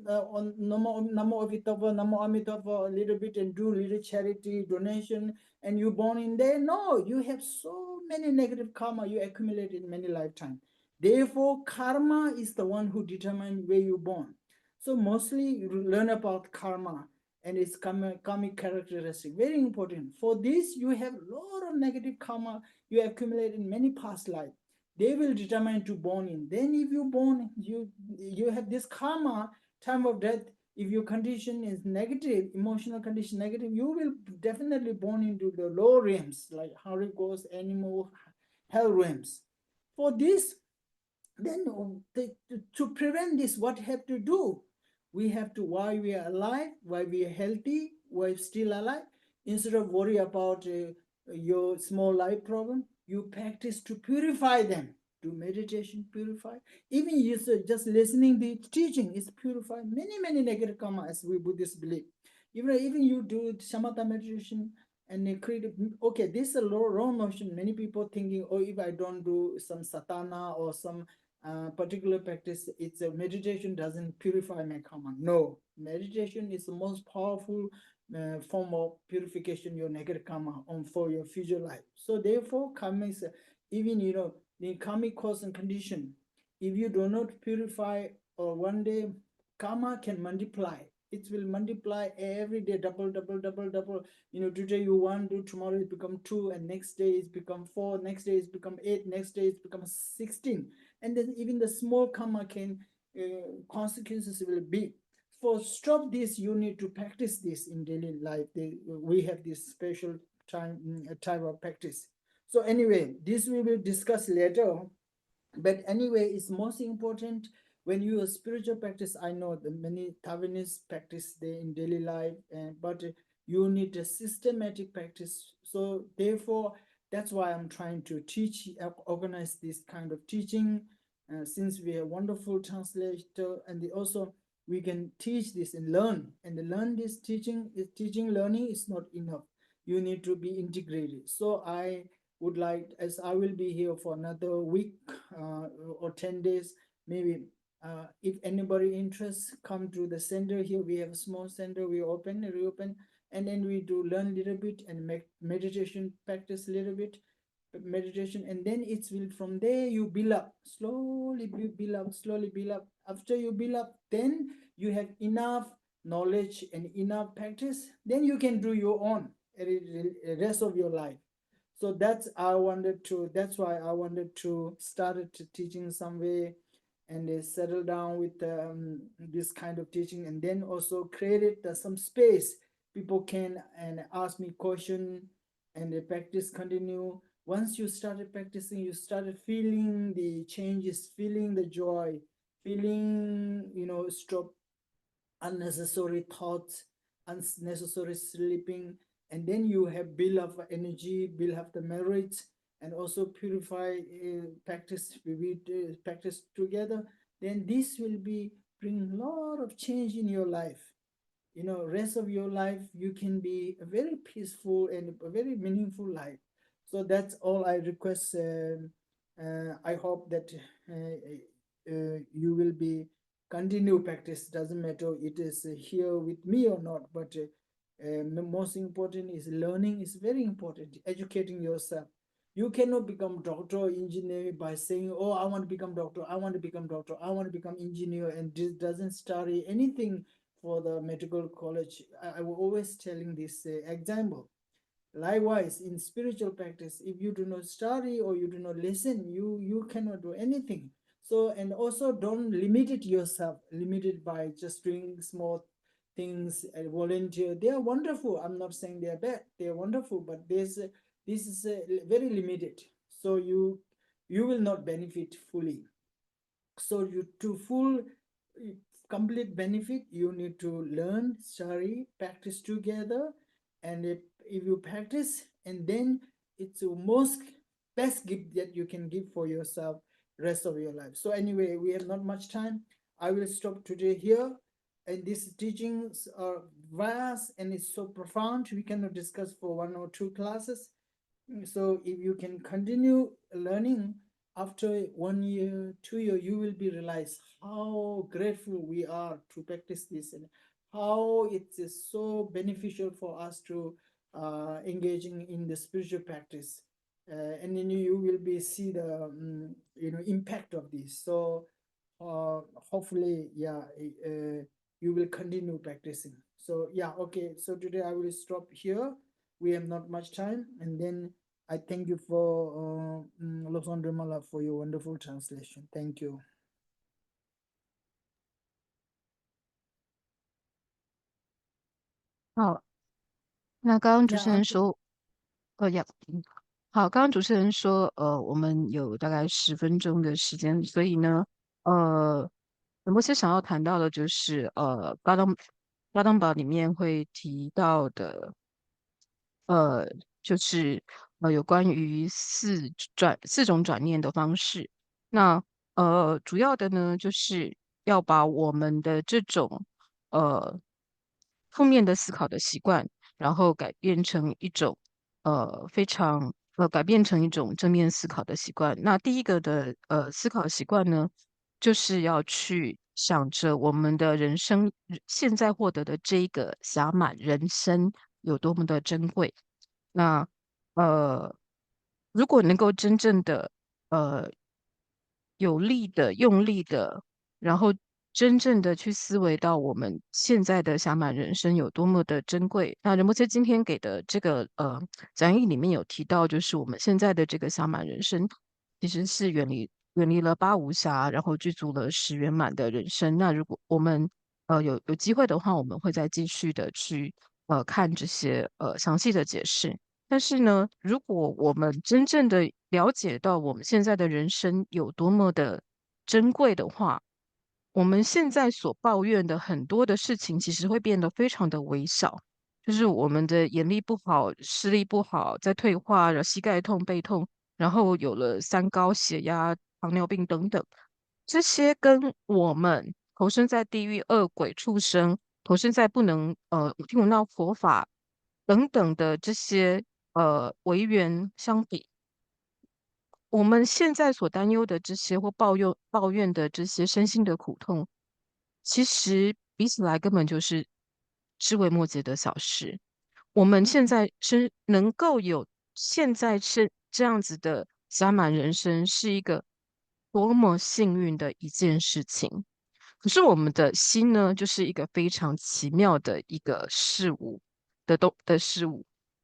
Avitava, Namo Amitava a little bit and do little charity donation, and you born in there. No, you have so many negative karma you accumulate in many lifetimes. Therefore, karma is the one who determines where you born. So mostly you learn about karma and its karmic characteristic. Very important. For this, you have a lot of negative karma you accumulate in many past lives. They will determine to born in. Then if you born, you have this karma, time of death. If your condition is negative, emotional condition negative, you will definitely born into the low realms, like hungry ghosts, animal, hell realms. For this, then to prevent this, what have to do? We have to, while we are alive, while we are healthy, while still alive, instead of worry about your small life problem, you practice to purify them. Do meditation, purify. Even you just listening the teaching is purify many negative karma, as we Buddhists believe. Even you do shamatha meditation and create. Okay, this is a wrong notion. Many people thinking, oh, if I don't do some satana or some particular practice, it's a meditation doesn't purify my karma. No, meditation is the most powerful form of purification your negative karma for your future life. So therefore, karma is even the karmic cause and condition. If you do not purify, or one day karma can multiply. It will multiply every day, double. Today you 1, do tomorrow it become 2, and next day it's become 4, next day it's become 8, next day it's become 16. And then even the small karma can consequences will be. For stop this, you need to practice this in daily life. We have this special type of practice. So anyway, this we will discuss later. But anyway, it's most important when you are spiritual practice. I know the many Taiwanese practice they in daily life, but you need a systematic practice. So therefore, that's why I'm trying to teach, organize this kind of teaching. Since we are wonderful translator, and also we can teach this and learn. And learn this teaching learning is not enough. You need to be integrated. So I would like, as I will be here for another week or 10 days, maybe if anybody interests, come to the center here. We have a small center, we reopen, and then we do learn a little bit and make meditation practice a little bit, meditation, and then it's will from there you build up, slowly build up, slowly build up. After you build up, then you have enough knowledge and enough practice, then you can do your own rest of your life. So that's why I wanted to start teaching some way and settle down with this kind of teaching, and then also created some space people can and ask me question, and the practice continue. Once you started practicing, you started feeling the changes, feeling the joy, feeling stop unnecessary thoughts, unnecessary sleeping, and then you have build up energy, build up the merits, and also purify practice. We practice together. Then this will be bring a lot of change in your life. rest of your life you can be a very peaceful and a very meaningful life. So that's all I request. I hope that you will be continue practice. Doesn't matter it is here with me or not, but most important is learning is very important. Educating yourself. You cannot become doctor or engineer by saying, oh, I want to become doctor, I want to become doctor, I want to become engineer, and this doesn't study anything for the medical college. I was always telling this example. Likewise, in spiritual practice, if you do not study or you do not listen, you cannot do anything. So, and also don't limit it yourself, limited by just doing small things and volunteer. They are wonderful. I'm not saying they are bad. They are wonderful, but this is very limited. So you will not benefit fully. So you to full complete benefit, you need to learn, study, practice together, and if you practice, and then it's the most best gift that you can give for yourself rest of your life. So anyway, we have not much time. I will stop today here, and these teachings are vast and it's so profound we cannot discuss for 1 or 2 classes. So if you can continue learning after 1 year, 2 year, you will be realize how grateful we are to practice this and how it is so beneficial for us to engaging in the spiritual practice. And then you will be see the impact of this. So hopefully, yeah, you will continue practicing. So yeah, okay. So today I will stop here. We have not much time, and then I thank you for Losandrimala for your wonderful translation. Thank you. 好，那刚刚主 Yeah, 持人说，好，刚刚主持人说，我们有大概10分钟的时间，所以呢，仁波切想要谈到的就是，嘎当宝里面会提到的，就是有关于四种转念的方式。那主要的呢，就是要把我们的这种呃负面的思考的习惯，然后改变成一种正面思考的习惯。那第一个的思考习惯呢，就是要去想着我们的人生现在获得的这一个暇满人生有多么的珍贵。那呃，如果能够真正的呃有力的、用力的，然后真正的去思维到我们现在的暇满人生有多么的珍贵。那仁波切今天给的这个讲义里面有提到，就是我们现在的这个暇满人生，其实是远离了八无暇，然后具足了十圆满的人生。那如果我们有机会的话，我们会再继续的去看这些详细的解释。但是呢，如果我们真正的了解到我们现在的人生有多么的珍贵的话，我们现在所抱怨的很多的事情，其实会变得非常的微小。就是我们的眼力不好、视力不好，在退化，然后膝盖痛、背痛，然后有了三高、血压、糖尿病等等，这些跟我们投身在地狱、恶鬼、畜生，投身在不能听闻到佛法等等的这些违缘相比，我们现在所担忧的这些或抱怨的这些身心的苦痛，其实比起来根本就是枝微末节的小事。我们现在是能够有现在是这样子的暇满人生，是一个多么幸运的一件事情。可是我们的心呢，就是一个非常奇妙的一个事物。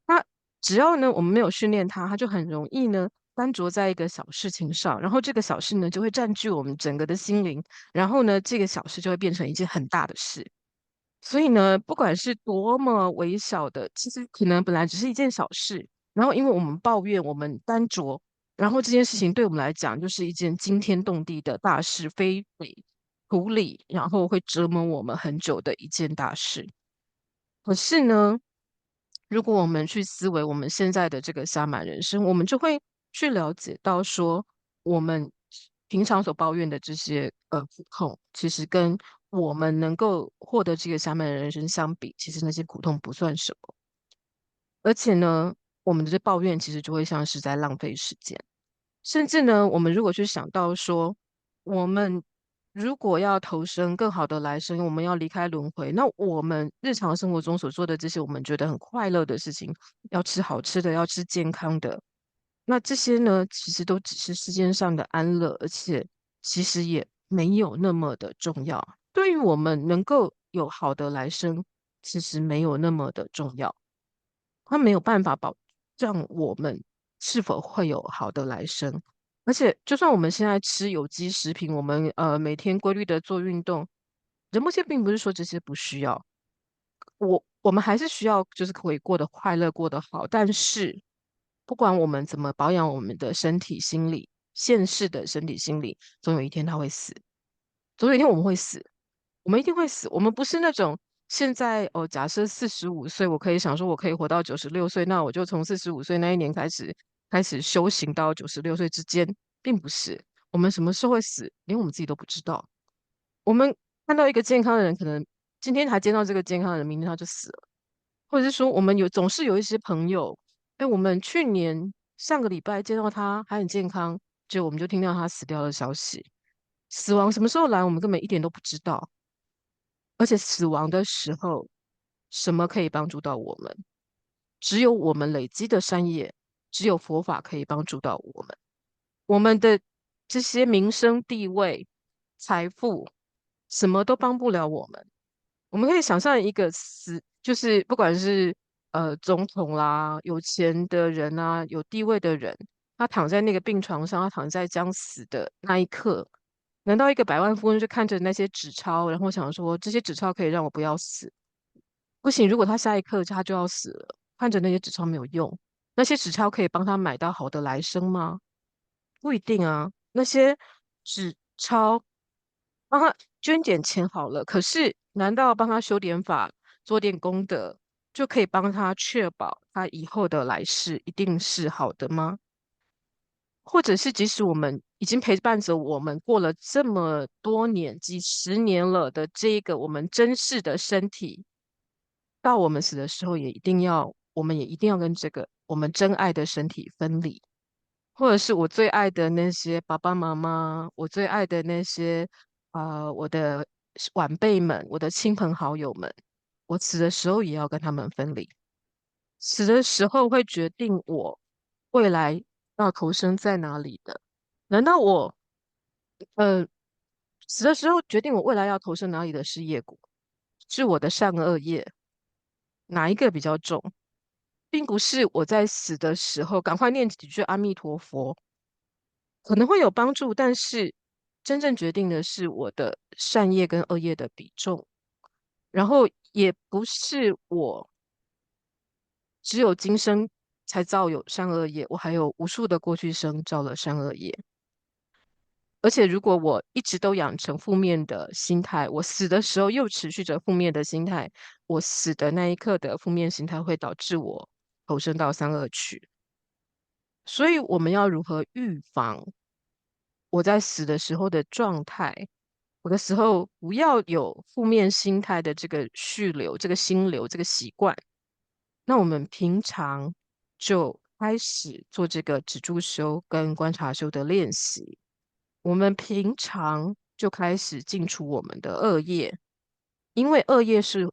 它只要呢我们没有训练它，它就很容易呢单着在一个小事情上，然后这个小事呢就会占据我们整个的心灵，然后呢这个小事就会变成一件很大的事。所以呢，不管是多么微小的，其实可能本来只是一件小事，然后因为我们抱怨，我们单着，然后这件事情对我们来讲就是一件惊天动地的大事，非得处理，然后会折磨我们很久的一件大事。可是呢，如果我们去思维我们现在的这个暇满人生，我们就会去了解到说，我们平常所抱怨的这些苦痛，其实跟我们能够获得这个暇满的人生相比，其实那些苦痛不算什么。而且呢，我们的这抱怨其实就会像是在浪费时间。甚至呢，我们如果去想到说，我们如果要投生更好的来生，我们要离开轮回，那我们日常生活中所做的这些我们觉得很快乐的事情，要吃好吃的，要吃健康的，那这些呢，其实都只是世间上的安乐，而且其实也没有那么的重要。对于我们能够有好的来生，其实没有那么的重要。它没有办法保障我们是否会有好的来生。而且，就算我们现在吃有机食品，我们每天规律的做运动，仁波切并不是说这些不需要，我们还是需要，就是可以过得快乐，过得好。但是，不管我们怎么保养我们的身体、心理，现世的身体、心理，总有一天它会死，总有一天我们会死。我们一定会死。我们不是那种现在哦，假设45岁，我可以想说我可以活到96岁，那我就从45岁那一年开始修行到96岁之间，并不是。我们什么时候会死，连我们自己都不知道。我们看到一个健康的人，可能今天还见到这个健康的人，明天他就死了。或者是说，我们总是有一些朋友，哎，我们去年上个礼拜见到他还很健康，结果我们就听到他死掉的消息。死亡什么时候来，我们根本一点都不知道。而且死亡的时候，什么可以帮助到我们？只有我们累积的善业，只有佛法可以帮助到我们。我们的这些名声、地位、财富，什么都帮不了我们。我们可以想象一个死，就是不管是总统啦、有钱的人啊、有地位的人，他躺在那个病床上，他躺在将死的那一刻，难道一个百万富翁就看着那些纸钞，然后想说这些纸钞可以让我不要死？不行，如果他下一刻他就要死了，看着那些纸钞没有用，那些纸钞可以帮他买到好的来生吗？不一定啊。那些纸钞帮他捐点钱好了，可是难道帮他修点法、做点功德，就可以帮他确保他以后的来世一定是好的吗？或者是即使我们已经陪伴着我们过了这么多年、几十年了的这一个我们珍视的身体，到我们死的时候，我们也一定要跟这个我们真爱的身体分离。或者是我最爱的那些爸爸妈妈，我最爱的那些我的晚辈们，我的亲朋好友们，我死的时候也要跟他们分离。死的时候会决定我未来要投生在哪里的。难道呃死的时候决定我未来要投生哪里的是业果，是我的善恶业，哪一个比较重？并不是我在死的时候赶快念几句阿弥陀佛，可能会有帮助，但是真正决定的是我的善业跟恶业的比重。然后也不是我只有今生才造有善恶业，我还有无数的过去生造了善恶业。而且如果我一直都养成负面的心态，我死的时候又持续着负面的心态，我死的那一刻的负面心态会导致我投生到三恶趣。所以我们要如何预防我在死的时候的状态？我的时候不要有负面心态的这个续流、这个心流、这个习惯。那我们平常就开始做这个止住修跟观察修的练习。我们平常就开始净除我们的恶业，因为恶业是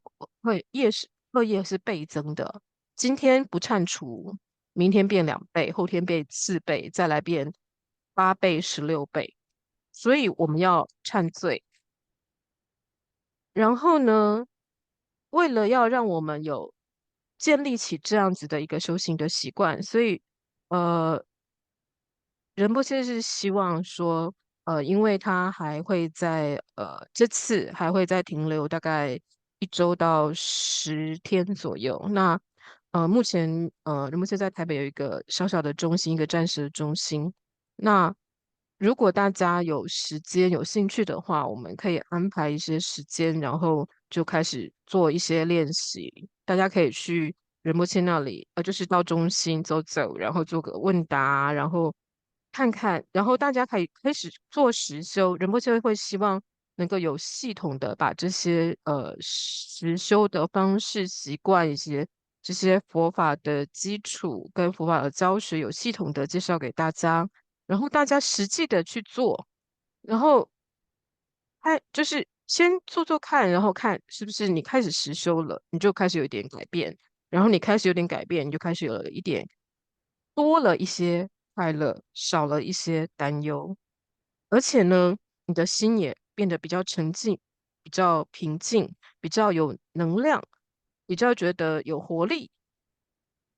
倍增的。今天不铲除，明天变2倍，后天变4倍，再来变8倍、16倍。所以我们要忏罪。然后呢，为了要让我们有建立起这样子的一个修行的习惯，所以呃，仁波切是希望说，因为他还会这次还会再停留大概1周到10天左右。那目前仁波切在台北有一个小小的中心，一个暂时的中心。那如果大家有时间、有兴趣的话，我们可以安排一些时间，然后就开始做一些练习。大家可以去仁波切那里，就是到中心走走，然后做个问答，然后看看，然后大家可以开始做实修。仁波切会希望能够有系统的把这些实修的方式、习惯以及这些佛法的基础跟佛法的教学有系统的介绍给大家，然后大家实际的去做，然后就是先做做看，然后看是不是你开始实修了，你就开始有一点改变，然后你开始有点改变，你就开始有了一点多了一些快乐，少了一些担忧，而且呢，你的心也变得比较沉静，比较平静，比较有能量，比较觉得有活力。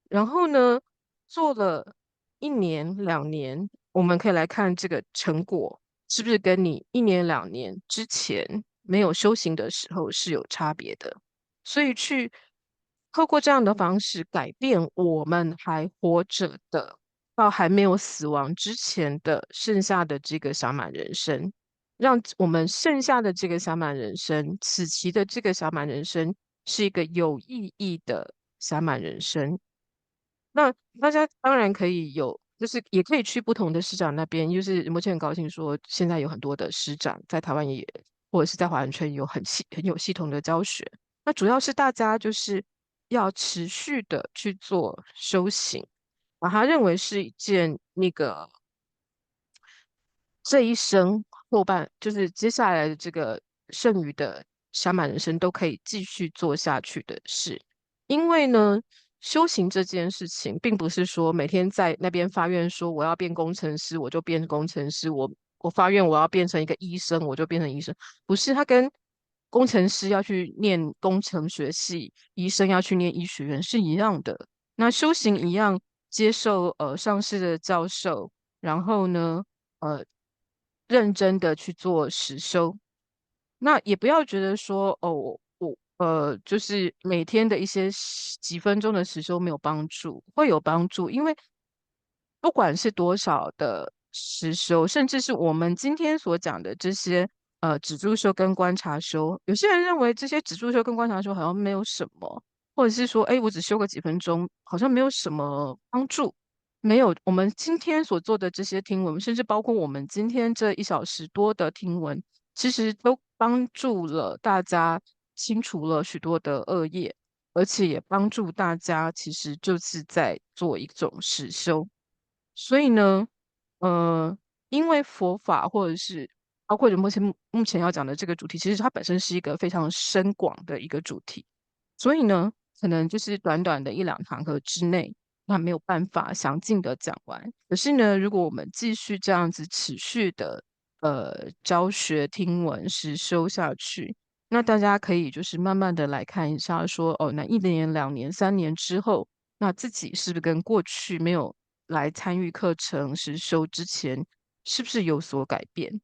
然后呢，做了1年、2年，我们可以来看这个成果是不是跟你1年、2年之前没有修行的时候是有差别的。所以去透过这样的方式改变我们还活着的，到还没有死亡之前的剩下的这个小满人生，让我们剩下的这个小满人生，此期的这个小满人生是一个有意义的小满人生。那大家当然可以有，就是也可以去不同的师长那边，就是目前很高兴说，现在有很多的师长在台湾也，或者是在华人圈有很有系统的教学。那主要是大家就是要持续的去做修行，把它认为是一件那个这一生后半，就是接下来的这个剩余的小满人生都可以继续做下去的事。因为呢，修行这件事情，并不是说每天在那边发愿说我要变工程师，我就变工程师；我发愿我要变成一个医生，我就变成医生。不是，他跟工程师要去念工程学系，医生要去念医学院是一样的。那修行一样，接受上师的教授，然后呢，呃，认真的去做实修。那也不要觉得说哦，就是每天的一些几分钟的实修没有帮助，会有帮助，因为不管是多少的实修，甚至是我们今天所讲的这些止住修跟观察修，有些人认为这些止住修跟观察修好像没有什么，或者是说，哎，我只修个几分钟，好像没有什么帮助。没有，我们今天所做的这些听闻，甚至包括我们今天这1小时多的听闻，其实都帮助了大家清除了许多的恶业，而且也帮助大家其实就是在做一种实修。所以呢，呃，因为佛法或者是包括目前要讲的这个主题，其实它本身是一个非常深广的一个主题，所以呢，可能就是短短的1、2堂课之内，那没有办法详尽的讲完。可是呢，如果我们继续这样子持续的教学、听闻、实修下去，那大家可以就是慢慢的来看一下说，哦，那1年、2年、3年之后，那自己是不是跟过去没有来参与课程实修之前，是不是有所改变？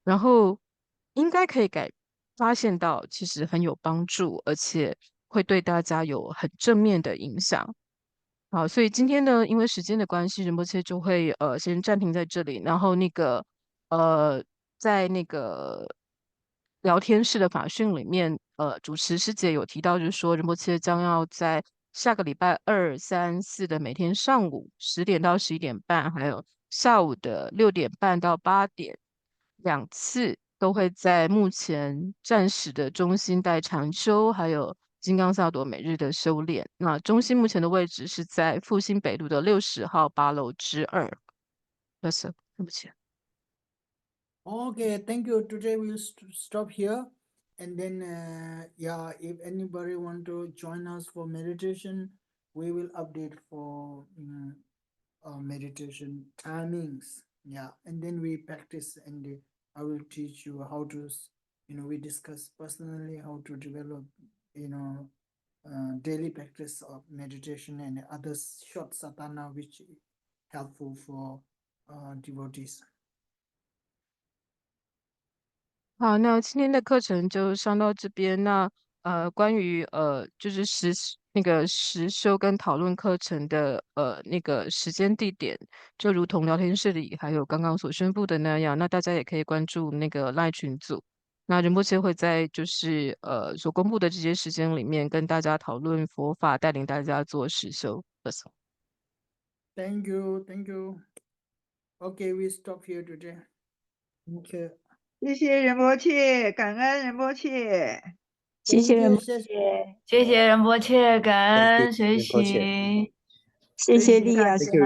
然后应该可以发现到其实很有帮助，而且会对大家有很正面的影响。好，所以今天呢，因为时间的关系，仁波切就会先暂停在这里，然后呃在那个聊天室的法讯里面，主持师姐有提到，就是说仁波切将要在下个礼拜2、3、4的每天上午10点到11点半，还有下午的6点半到8点2次都会在目前暂时的中心带禅修，还有金刚萨埵每日的修炼。那中心目前的位置是在复兴北路的60号8楼之2。对不起。Okay, thank you. Today we'll stop here, and then yeah, if anybody want to join us for meditation, we will update for meditation timings. Yeah, and then we practice, and I will teach you how to, we discuss personally how to develop, daily practice of meditation and other short sadhana which helpful for devotees. 好，那今天的课程就上到这边。那关于就是那个实修跟讨论课程的那个时间地点，就如同聊天室里还有刚刚所宣布的那样，那大家也可以关注那个赖群组。那仁波切会在就是所公布的这些时间里面跟大家讨论佛法，带领大家做实修。Thank you. Okay, we stop here today. Okay. 谢谢仁波切，感恩仁波切。谢谢仁波谢谢。切，谢谢仁波切，感恩学仁波切习。谢谢利亚Thank you,